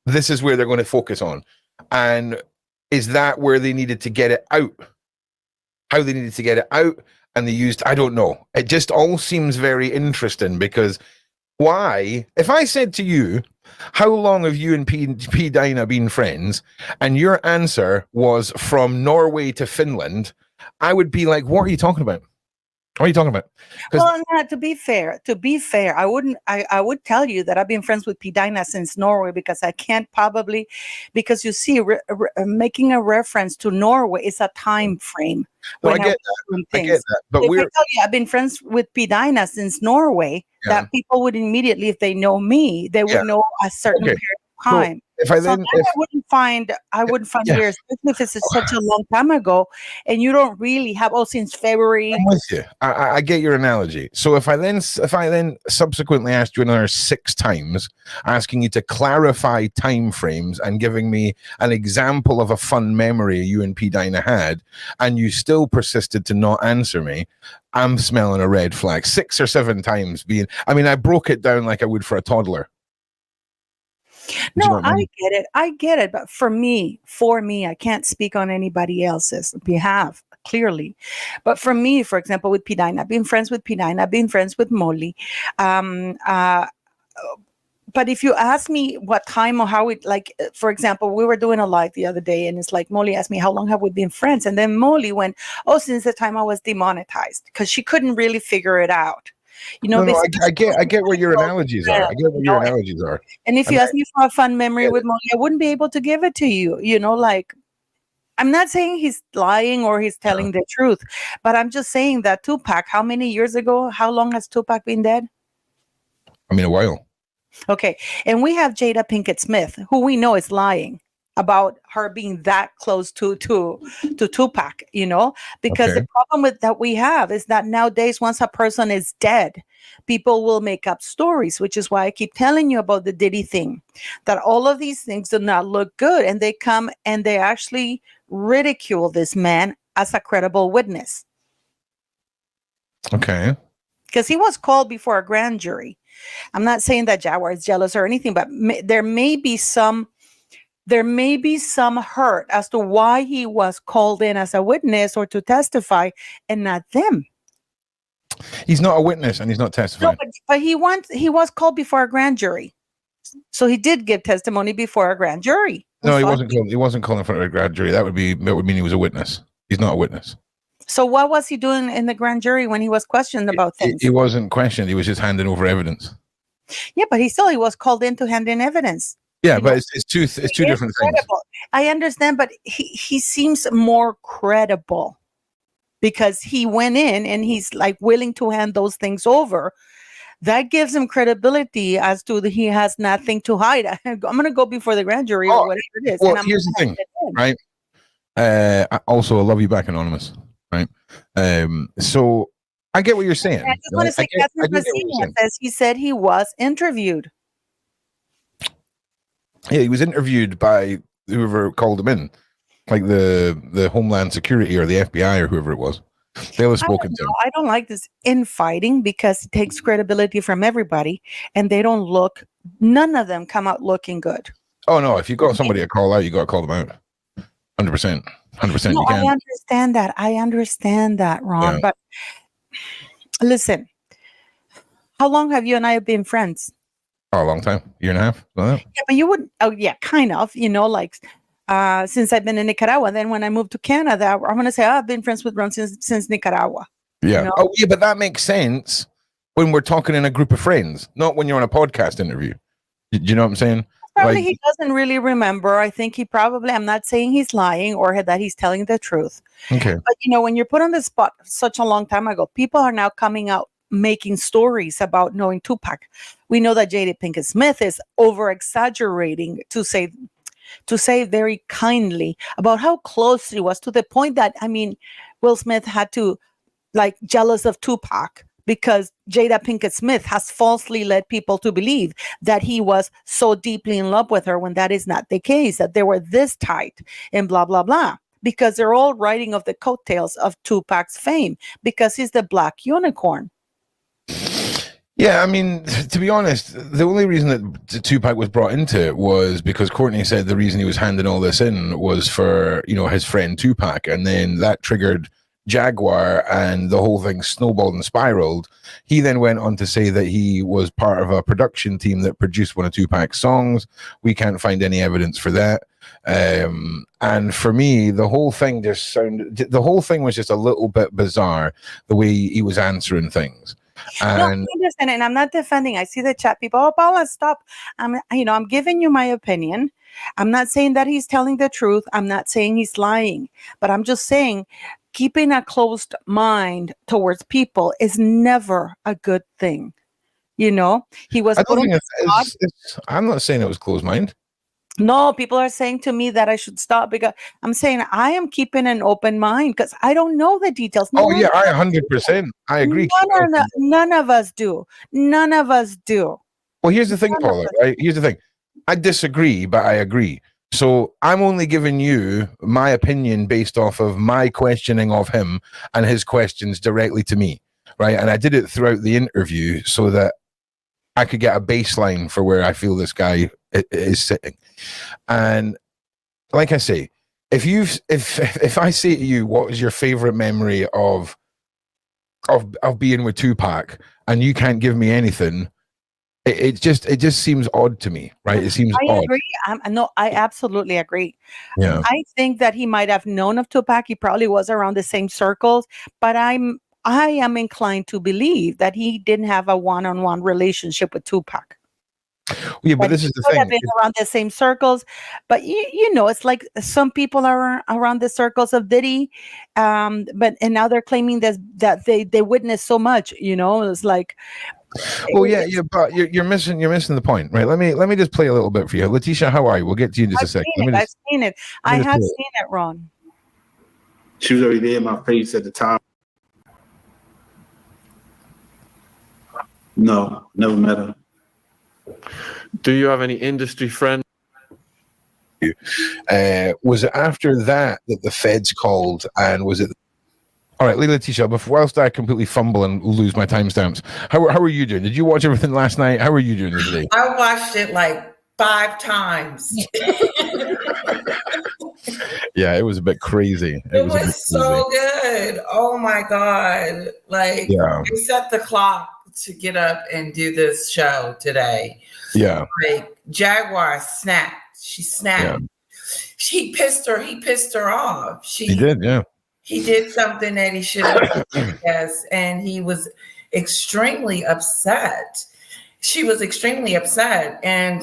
this is where they're going to focus on. And is that where they needed to get it out? How they needed to get it out, and they used, I don't know. It just all seems very interesting, because why? If I said to you, how long have you and P Dinah been friends? And your answer was from Norway to Finland, I would be like, what are you talking about? What are you talking about? Well, to be fair, I would tell you that I've been friends with P Dinah since Norway, because I can't probably, because you see, making a reference to Norway is a time frame. No, I get that. But if I tell you I've been friends with P Dinah since Norway, that people would immediately, if they know me, they would know a certain period of time. So I wouldn't find weird, especially if it's such a long time ago, and you don't really have since February. I'm with you. I get your analogy. So if I then subsequently asked you another 6 times, asking you to clarify time frames and giving me an example of a fun memory you and P Dinah had, and you still persisted to not answer me, I'm smelling a red flag. 6 or 7 times I broke it down like I would for a toddler. No, I get it. But for me, I can't speak on anybody else's behalf, clearly. But for me, for example, with P Dinah, I've been friends with P Dinah, I've been friends with Molly. But if you ask me what time or how it, like, for example, we were doing a live the other day, and it's like, Molly asked me, how long have we been friends? And then Molly went, since the time I was demonetized, because she couldn't really figure it out. I get what your analogies are. I get what your analogies are. And if you ask me for a fun memory with Molly, I wouldn't be able to give it to you. I'm not saying he's lying or he's telling the truth, but I'm just saying that Tupac, how many years ago, how long has Tupac been dead? I mean, a while. Okay. And we have Jada Pinkett Smith, who we know is lying about her being that close to Tupac, because Okay. the problem with that we have is that nowadays, once a person is dead, people will make up stories, which is why I keep telling you about the Diddy thing, that all of these things do not look good. And they come and they actually ridicule this man as a credible witness. Okay. Because he was called before a grand jury. I'm not saying that Jaguar is jealous or anything, but there may be some hurt as to why he was called in as a witness or to testify and not them. He's not a witness and he's not testifying. No, but he was called before a grand jury. So he did give testimony before a grand jury. No, he wasn't called in front of a grand jury. That would mean he was a witness. He's not a witness. So what was he doing in the grand jury when he was questioned about things? He wasn't questioned. He was just handing over evidence. Yeah, but he was called in to hand in evidence. Yeah, but it's two different things. I understand, but he seems more credible because he went in and he's like willing to hand those things over. That gives him credibility as to that he has nothing to hide. I'm going to go before the grand jury or whatever it is. Well, here's the thing, right? I love you back, Anonymous, right? So I get what you're saying. I just want to say, Catherine Messina says he said he was interviewed. Yeah, he was interviewed by whoever called him in, like the Homeland Security or the FBI or whoever it was. They'll have spoken to him. I don't like this infighting because it takes credibility from everybody, and none of them come out looking good. Oh no! If you got somebody to call out, you got to call them out. 100%. No, I understand that, Ron. Yeah. But listen, how long have you and I been friends? Oh, a long time, year and a half. Yeah, but you wouldn't. Oh, yeah, kind of. Like since I've been in Nicaragua. Then when I moved to Canada, I'm going to say I've been friends with Ron since Nicaragua. Yeah. Oh, yeah, but that makes sense when we're talking in a group of friends, not when you're on a podcast interview. Do you know what I'm saying? Probably he doesn't really remember. I think I'm not saying he's lying or that he's telling the truth. Okay. But, when you're put on the spot such a long time ago, people are now coming out making stories about knowing Tupac. We know that Jada Pinkett Smith is over exaggerating to say very kindly about how close he was, to the point that, Will Smith had to jealous of Tupac because Jada Pinkett Smith has falsely led people to believe that he was so deeply in love with her when that is not the case, that they were this tight and blah, blah, blah. Because they're all riding off the coattails of Tupac's fame because he's the black unicorn. Yeah, to be honest, the only reason that Tupac was brought into it was because Courtney said the reason he was handing all this in was for, his friend Tupac. And then that triggered Jaguar and the whole thing snowballed and spiraled. He then went on to say that he was part of a production team that produced one of Tupac's songs. We can't find any evidence for that. And for me, the whole thing was just a little bit bizarre, the way he was answering things. And no, I understand, and I'm not defending. I see the chat people. Oh, Paula, stop! I'm giving you my opinion. I'm not saying that he's telling the truth. I'm not saying he's lying, but I'm just saying keeping a closed mind towards people is never a good thing. He was. I'm not saying it was closed mind. No, people are saying to me that I should stop because I'm saying I am keeping an open mind because I don't know the details. I 100%. I agree. None of us do. None of us do. Well, here's the thing, Paula, right? Here's the thing. I disagree, but I agree. So I'm only giving you my opinion based off of my questioning of him and his questions directly to me, right? And I did it throughout the interview so that I could get a baseline for where I feel this guy is sitting. And like I say, if I say to you, what was your favorite memory of being with Tupac, and you can't give me anything, it just seems odd to me, right? It seems odd. Agree. I absolutely agree. Yeah. I think that he might have known of Tupac. He probably was around the same circles, but I am inclined to believe that he didn't have a one-on-one relationship with Tupac. Yeah, but And this is the people have thing. been around the same circles, but you know, it's like some people are around the circles of Diddy, but and now they're claiming that they witnessed so much. You know, it's like, Well, yeah, but you're missing the point, right? Let me just play a little bit for you, Letitia. How are you? We'll get to you in just a second. I've seen it. I me just have play it. seen it, Ron. She was already there in my face at the time. No, never met her. Do you have any industry friends? Was it after that the feds called, and was it? All right, Letitia, whilst I completely fumble and lose my timestamps, how are you doing? Did you watch everything last night? How are you doing today? I watched it like 5 times. Yeah, it was a bit crazy. It was so good. Oh my God. Like, Yeah. we set the clock to get up and do this show today. Yeah. Like, Jaguar snapped. She snapped. Yeah. He pissed her off. He did, yeah. He did something that he should have done, yes, and he was extremely upset. She was extremely upset, and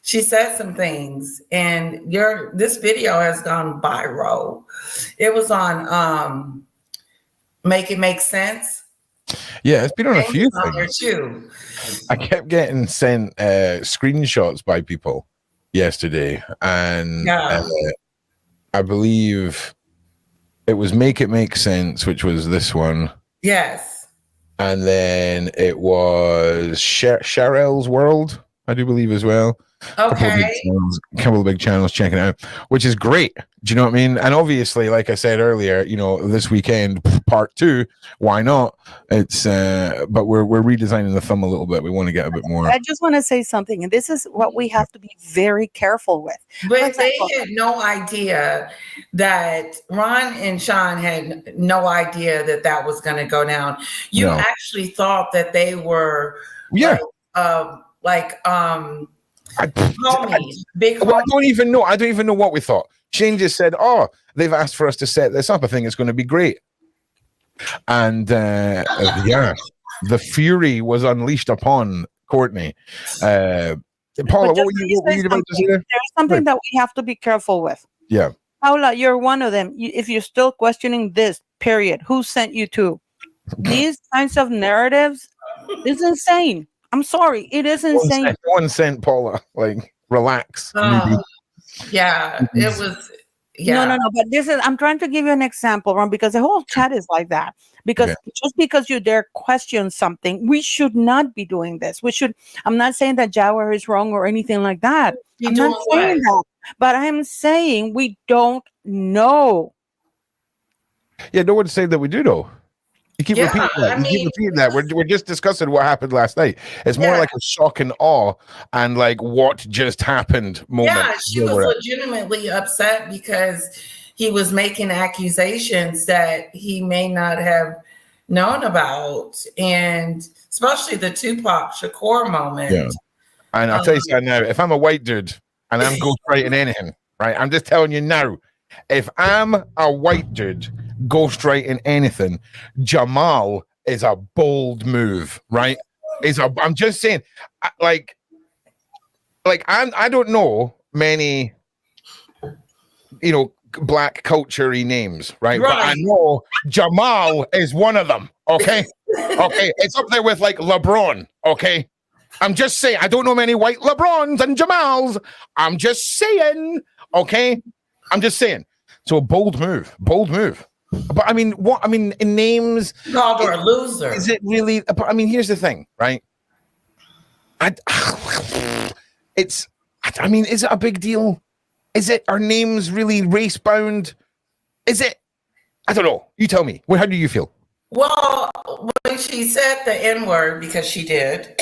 she said some things. And this video has gone viral. It was on Make It Make Sense. Yeah, it's been on a few on there things. too. I kept getting sent screenshots by people yesterday, and I believe it was Make It Make Sense, which was this one. Yes. And then it was Sherelle's World, I do believe, as well. Okay. A couple of big channels checking it out, which is great. Do you know what I mean? And obviously, like I said earlier, you know, this weekend, part 2, why not? It's but we're redesigning the film a little bit. We want to get a bit more. I just want to say something, and this is what we have to be very careful with. But they had no idea that Ron and Sean had no idea that was going to go down. You actually thought that they were homies, big homies. I don't even know. I don't even know what we thought. Shane just said, "Oh, they've asked for us to set this up. I think it's going to be great." And the fury was unleashed upon Courtney. Paula, what were you about to say there? There's something that we have to be careful with. Yeah. Paula, you're one of them. If you're still questioning this, period, who sent you to? These kinds of narratives is insane. I'm sorry. It is insane. No one sent Paula. Like, relax. Yeah, it was. Yeah. No. But I'm trying to give you an example, Ron, because the whole chat is like that. Because just because you dare question something, we should not be doing this. I'm not saying that Jaguar is wrong or anything like that. I'm not saying that. But I'm saying we don't know. Yeah, no one's saying that we do know. You keep repeating that. Keep repeating that. We're just discussing what happened last night. It's more like a shock and awe and like what just happened moment. Yeah, she was legitimately upset because he was making accusations that he may not have known about, and especially the Tupac Shakur moment. Yeah. And I'll tell you something now, if I'm a white dude and I'm ghostwriting anything, right? I'm just telling you now, if I'm a white dude ghostwriting anything, Jamal is a bold move, right? I'm just saying, I don't know many, you know, black culture-y names, right? But I know Jamal is one of them. Okay, it's up there with like LeBron. Okay, I'm just saying, I don't know many white LeBrons and Jamals. I'm just saying. Okay, I'm just saying. So a bold move. But I mean, in names, no, we're a loser. Is it really? I mean, here's the thing, right? Is it a big deal? Is it? Are names really race bound? Is it? I don't know. You tell me. How do you feel? Well, when she said the N-word, because she did,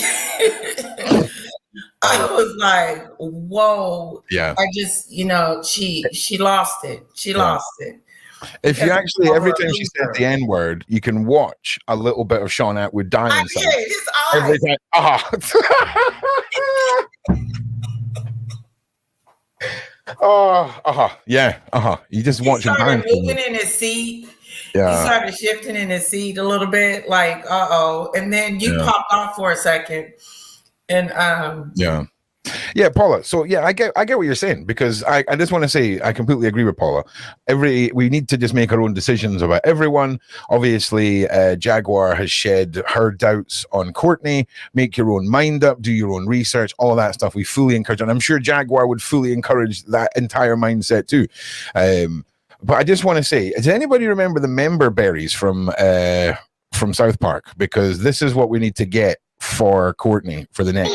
I was like, whoa. Yeah. I just, she lost it. She lost it. If you actually, every time she said the N-word, you can watch a little bit of Sean Atwood dying. Every time. You just watch him dying. Moving in his seat. Yeah. He started shifting in his seat a little bit, like, and then you popped off for a second. And yeah, Paula. So yeah, I get what you're saying, because I just want to say I completely agree with Paula. We need to just make our own decisions about everyone. Obviously, Jaguar has shed her doubts on Courtney. Make your own mind up, do your own research, all of that stuff. We fully encourage, and I'm sure Jaguar would fully encourage that entire mindset too. But I just want to say, does anybody remember the member berries from South Park? Because this is what we need to get for Courtney for the next.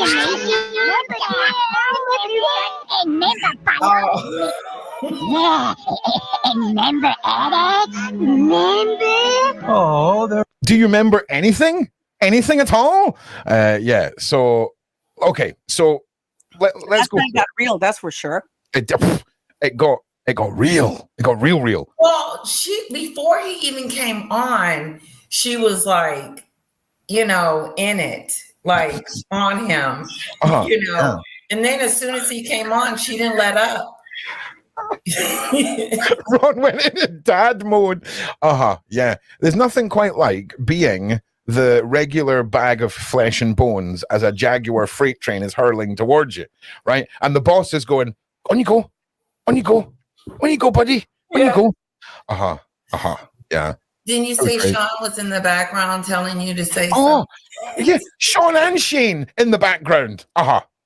Do you remember anything? Anything at all? Yeah. So, okay. So let's go. That got real. That's for sure. It got real. It got real. Well, before he even came on, she was like, in it, like on him, And then as soon as he came on, she didn't let up. Ron went into dad mode. Yeah. There's nothing quite like being the regular bag of flesh and bones as a Jaguar freight train is hurling towards you, right? And the boss is going, on you go, buddy, on you go. Yeah. Didn't you say Sean was in the background telling you to say something? Yeah, Sean and Shane in the background.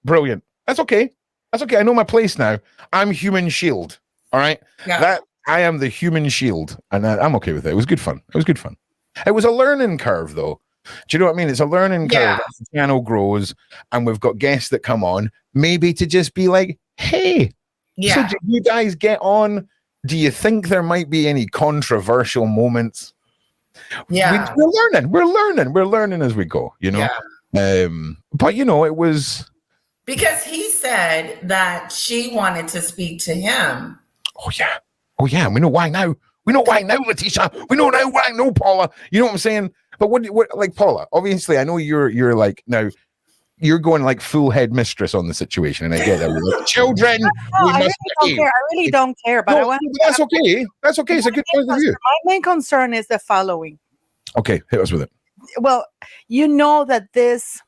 Brilliant. That's okay. I know my place now. I'm human shield. All right. Yeah. That I am the human shield, and I'm okay with it. It was good fun. It was a learning curve, though. Do you know what I mean? It's a learning curve as the channel grows, and we've got guests that come on, maybe to just be like, hey, so do you guys get on? Do you think there might be any controversial moments? Yeah. We're learning as we go, but it was because he said that she wanted to speak to him. Oh yeah. We know why now, Letitia. We know now why. No, Paula. You know what I'm saying? But what like Paula? Obviously, I know you're like now. You're going like full head mistress on the situation, and I get that. Like, children, I really don't care. But that's okay. That's okay. It's a good point of view. My main concern is the following. Okay, hit us with it. Well, that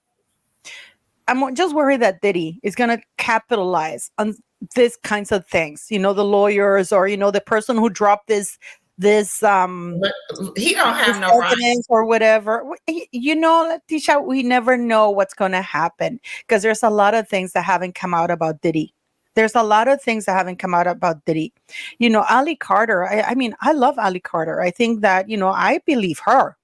I'm just worried that Diddy is going to capitalize on these kinds of things. The lawyers or the person who dropped this but he don't have no evidence or whatever. Letitia, we never know what's going to happen because there's a lot of things that haven't come out about Diddy. Ali Carter. I love Ali Carter. I think that I believe her.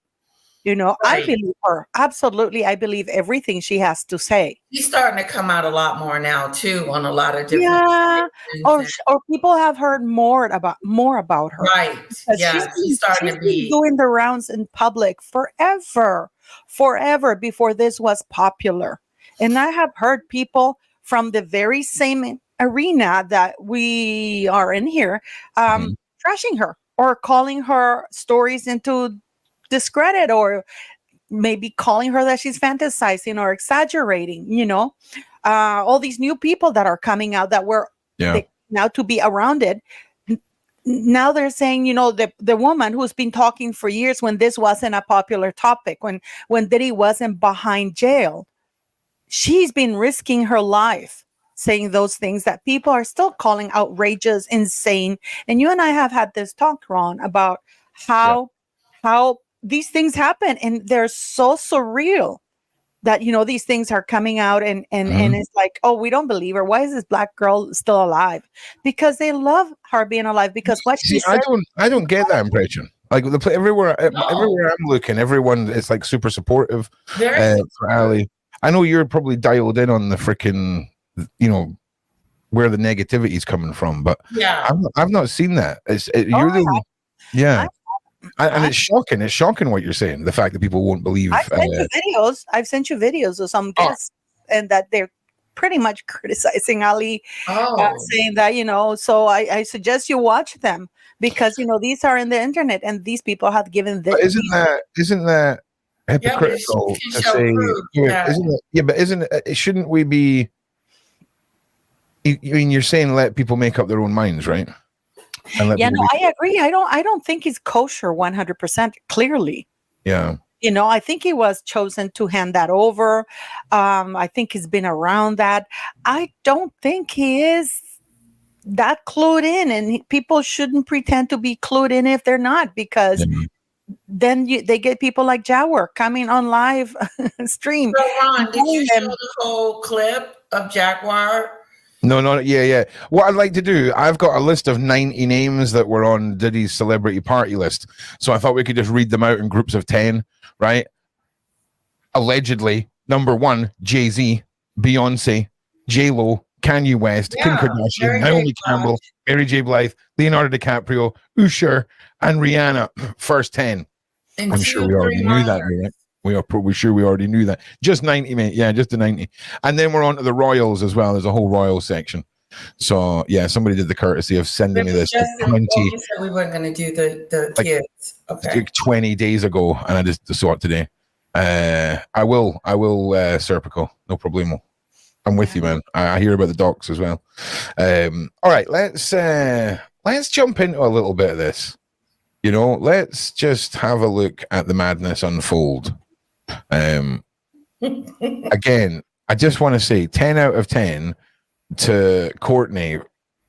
I believe her. Absolutely. I believe everything she has to say. She's starting to come out a lot more now too on a lot of different or people have heard more about her. Right. Yeah. She's starting to be doing the rounds in public forever before this was popular. And I have heard people from the very same arena that we are in here trashing her or calling her stories into discredit or maybe calling her that she's fantasizing or exaggerating, all these new people that are coming out that were now to be around it. Now they're saying, the woman who's been talking for years when this wasn't a popular topic, when Diddy wasn't behind jail, she's been risking her life saying those things that people are still calling outrageous, insane. And you and I have had this talk, Ron, about how these things happen and they're so surreal that these things are coming out and it's like, oh, we don't believe her. Why is this black girl still alive? Because they love her being alive because what she said. I don't get that impression. Like everywhere I'm looking, everyone is like super supportive for Ali. I know you're probably dialed in on the freaking where the negativity is coming from, but I've not seen that. And it's shocking. It's shocking what you're saying. The fact that people won't believe. I've sent you videos of some guests, and that they're pretty much criticizing Ali, saying that So I suggest you watch them because these are in the internet, and these people have given this. Isn't that hypocritical to say? Shouldn't we be? I mean, you're saying let people make up their own minds, right? I agree. I don't think he's kosher 100% clearly. Yeah. You know, I think he was chosen to hand that over. I think he's been around that. I don't think he is that clued in, and people shouldn't pretend to be clued in if they're not, because then they get people like Jaguar coming on live stream. So Ron, did you show And- the whole clip of Jaguar? No, yeah. What I'd like to do, I've got a list of 90 names that were on Diddy's celebrity party list. So I thought we could just read them out in groups of 10, right? Allegedly, number 1, Jay-Z, Beyonce, J-Lo, Kanye West, Kim Kardashian, Mary J. Naomi Blige. Campbell, Mary J. Blige, Leonardo DiCaprio, Usher, and Rihanna. First 10. In I'm sure we 2-3 already knew that, minors. right? We are probably sure we already knew that. Just 90, mate. Yeah, just the 90. And then we're on to the Royals as well. There's a whole Royal section. So, yeah, somebody did the courtesy of sending me this Justin, 20, you said we weren't going to do the Like, kids. Okay. 20 days ago, and I just saw it today. I will, Serpico. No problemo. I'm with you, man. I hear about the docs as well. All right, let's jump into a little bit of this. You know, let's just have a look at the madness unfold. Again, I just want to say 10 out of 10 to Courtney.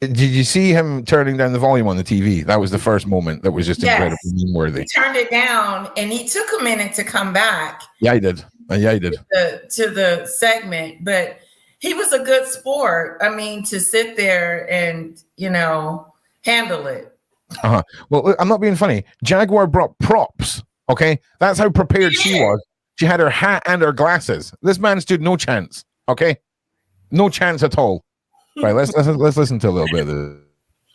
Did you see him turning down the volume on the TV? That was the first moment that was just Yes. incredibly meme-worthy. He turned it down, and he took a minute to come back Yeah, he did. to the segment, but he was a good sport. I mean, to sit there and, handle it. Well, I'm not being funny. Jaguar brought props. Okay, that's how prepared she was. She had her hat and her glasses. This man stood no chance. Okay, no chance at all. Right, let's listen to a little bit of this.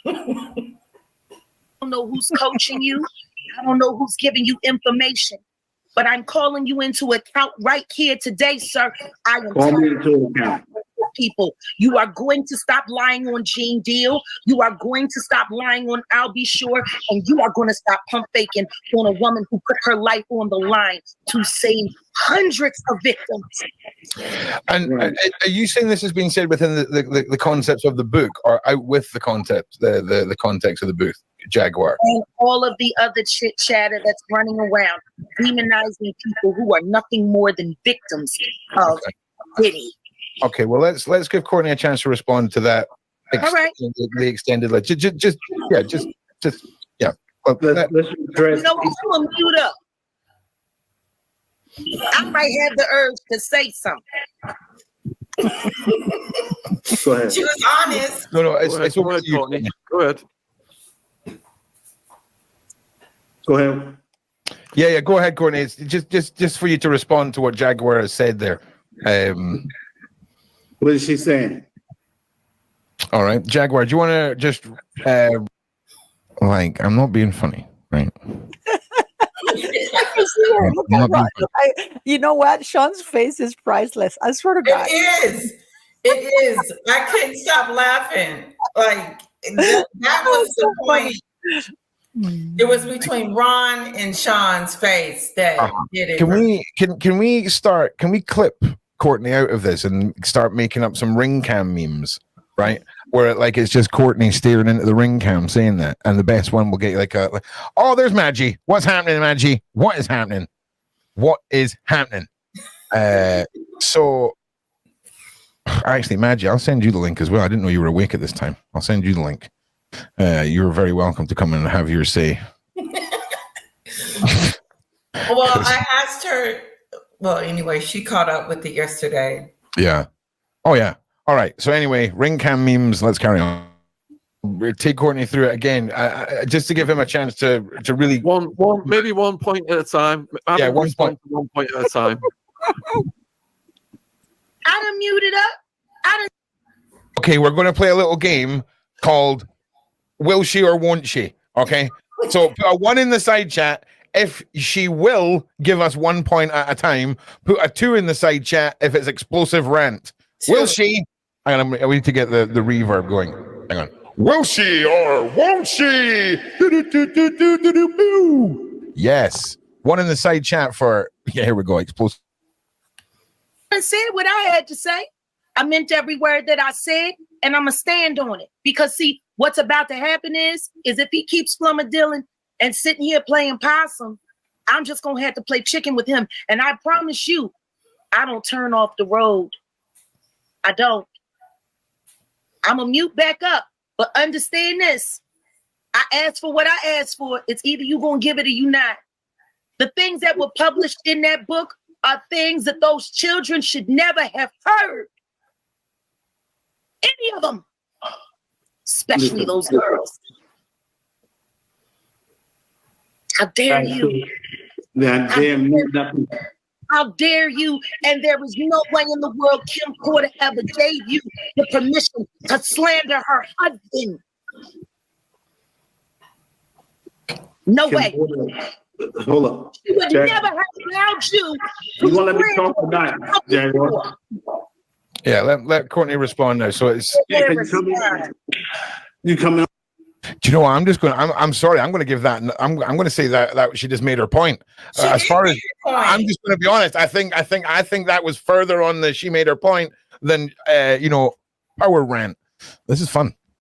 I don't know who's coaching you. I don't know who's giving you information. But I'm calling you into account right here today, sir. I am Call me telling into account. people, you are going to stop lying on Gene Deal. You are going to stop lying on I'll Be Sure. And you are going to stop pump faking on a woman who put her life on the line to save hundreds of victims. And are you saying this has been said within the concepts of the book, or out with the concept, the context of the book, Jaguar? And all of the other chit chatter that's running around, demonizing people who are nothing more than victims of Diddy. Okay, well let's give Courtney a chance to respond to that. All right. The extended list. Just yeah. Well, Let's address. You know what? I'm gonna mute up. I might have the urge to say something. Go ahead. She was honest. no, it's Go over ahead, to you, Courtney. Go ahead. Go ahead. Yeah, go ahead, Courtney. It's just for you to respond to what Jaguar has said there. What is she saying? All right, Jaguar, do you want to just I'm not being funny, right? Look at Ron. You know what? Sean's face is priceless. I swear to God. It is. I couldn't stop laughing. Like that was the point. It was between Ron and Sean's face that did it. Can we clip Courtney out of this and start making up some ring cam memes, right? Where it's just Courtney staring into the ring cam saying that, and the best one will get oh, there's Maggie. What's happening, Maggie? What is happening? What is happening? So actually, Maggie, I'll send you the link as well. I didn't know you were awake at this time. I'll send you the link. You're very welcome to come in and have your say. Well, I asked her. Well, anyway, she caught up with it yesterday. Yeah. Oh, yeah. All right. So anyway, ring cam memes. Let's carry on. We'll take Courtney through it again, just to give him a chance to really maybe 1 point at a time. Yeah, 1 point. 1 point at a time. I done muted up. Okay, we're going to play a little game called Will She or Won't She? Okay. So put a 1 in the side chat if she will give us 1 point at a time. Put a 2 in the side chat if it's explosive rant. Will she? Hang on, we need to get the reverb going. Hang on. Will she or won't she? Yes. 1 in the side chat for, yeah, here we go. Explosive. I said what I had to say. I meant every word that I said, and I'm going to stand on it. Because, see, what's about to happen is if he keeps flummadilling and sitting here playing possum, I'm just gonna have to play chicken with him. And I promise you, I don't turn off the road. I don't. I'm gonna mute back up. But understand this. I asked for what I asked for. It's either you gonna give it or you not. The things that were published in that book are things that those children should never have heard. Any of them. Especially those girls. How dare you? How dare you? And there is no way in the world Kim Porter ever gave you the permission to slander her husband. No way. Hold up. She would never have allowed you. You want to let me talk or not, Jaguar? Yeah, let Courtney respond now. So it's you coming? Do you know what? I'm sorry. I'm going to give that. I'm going to say that she just made her point. As far as I'm just going to be honest, I think that was further on the she made her point than power rant. This is fun.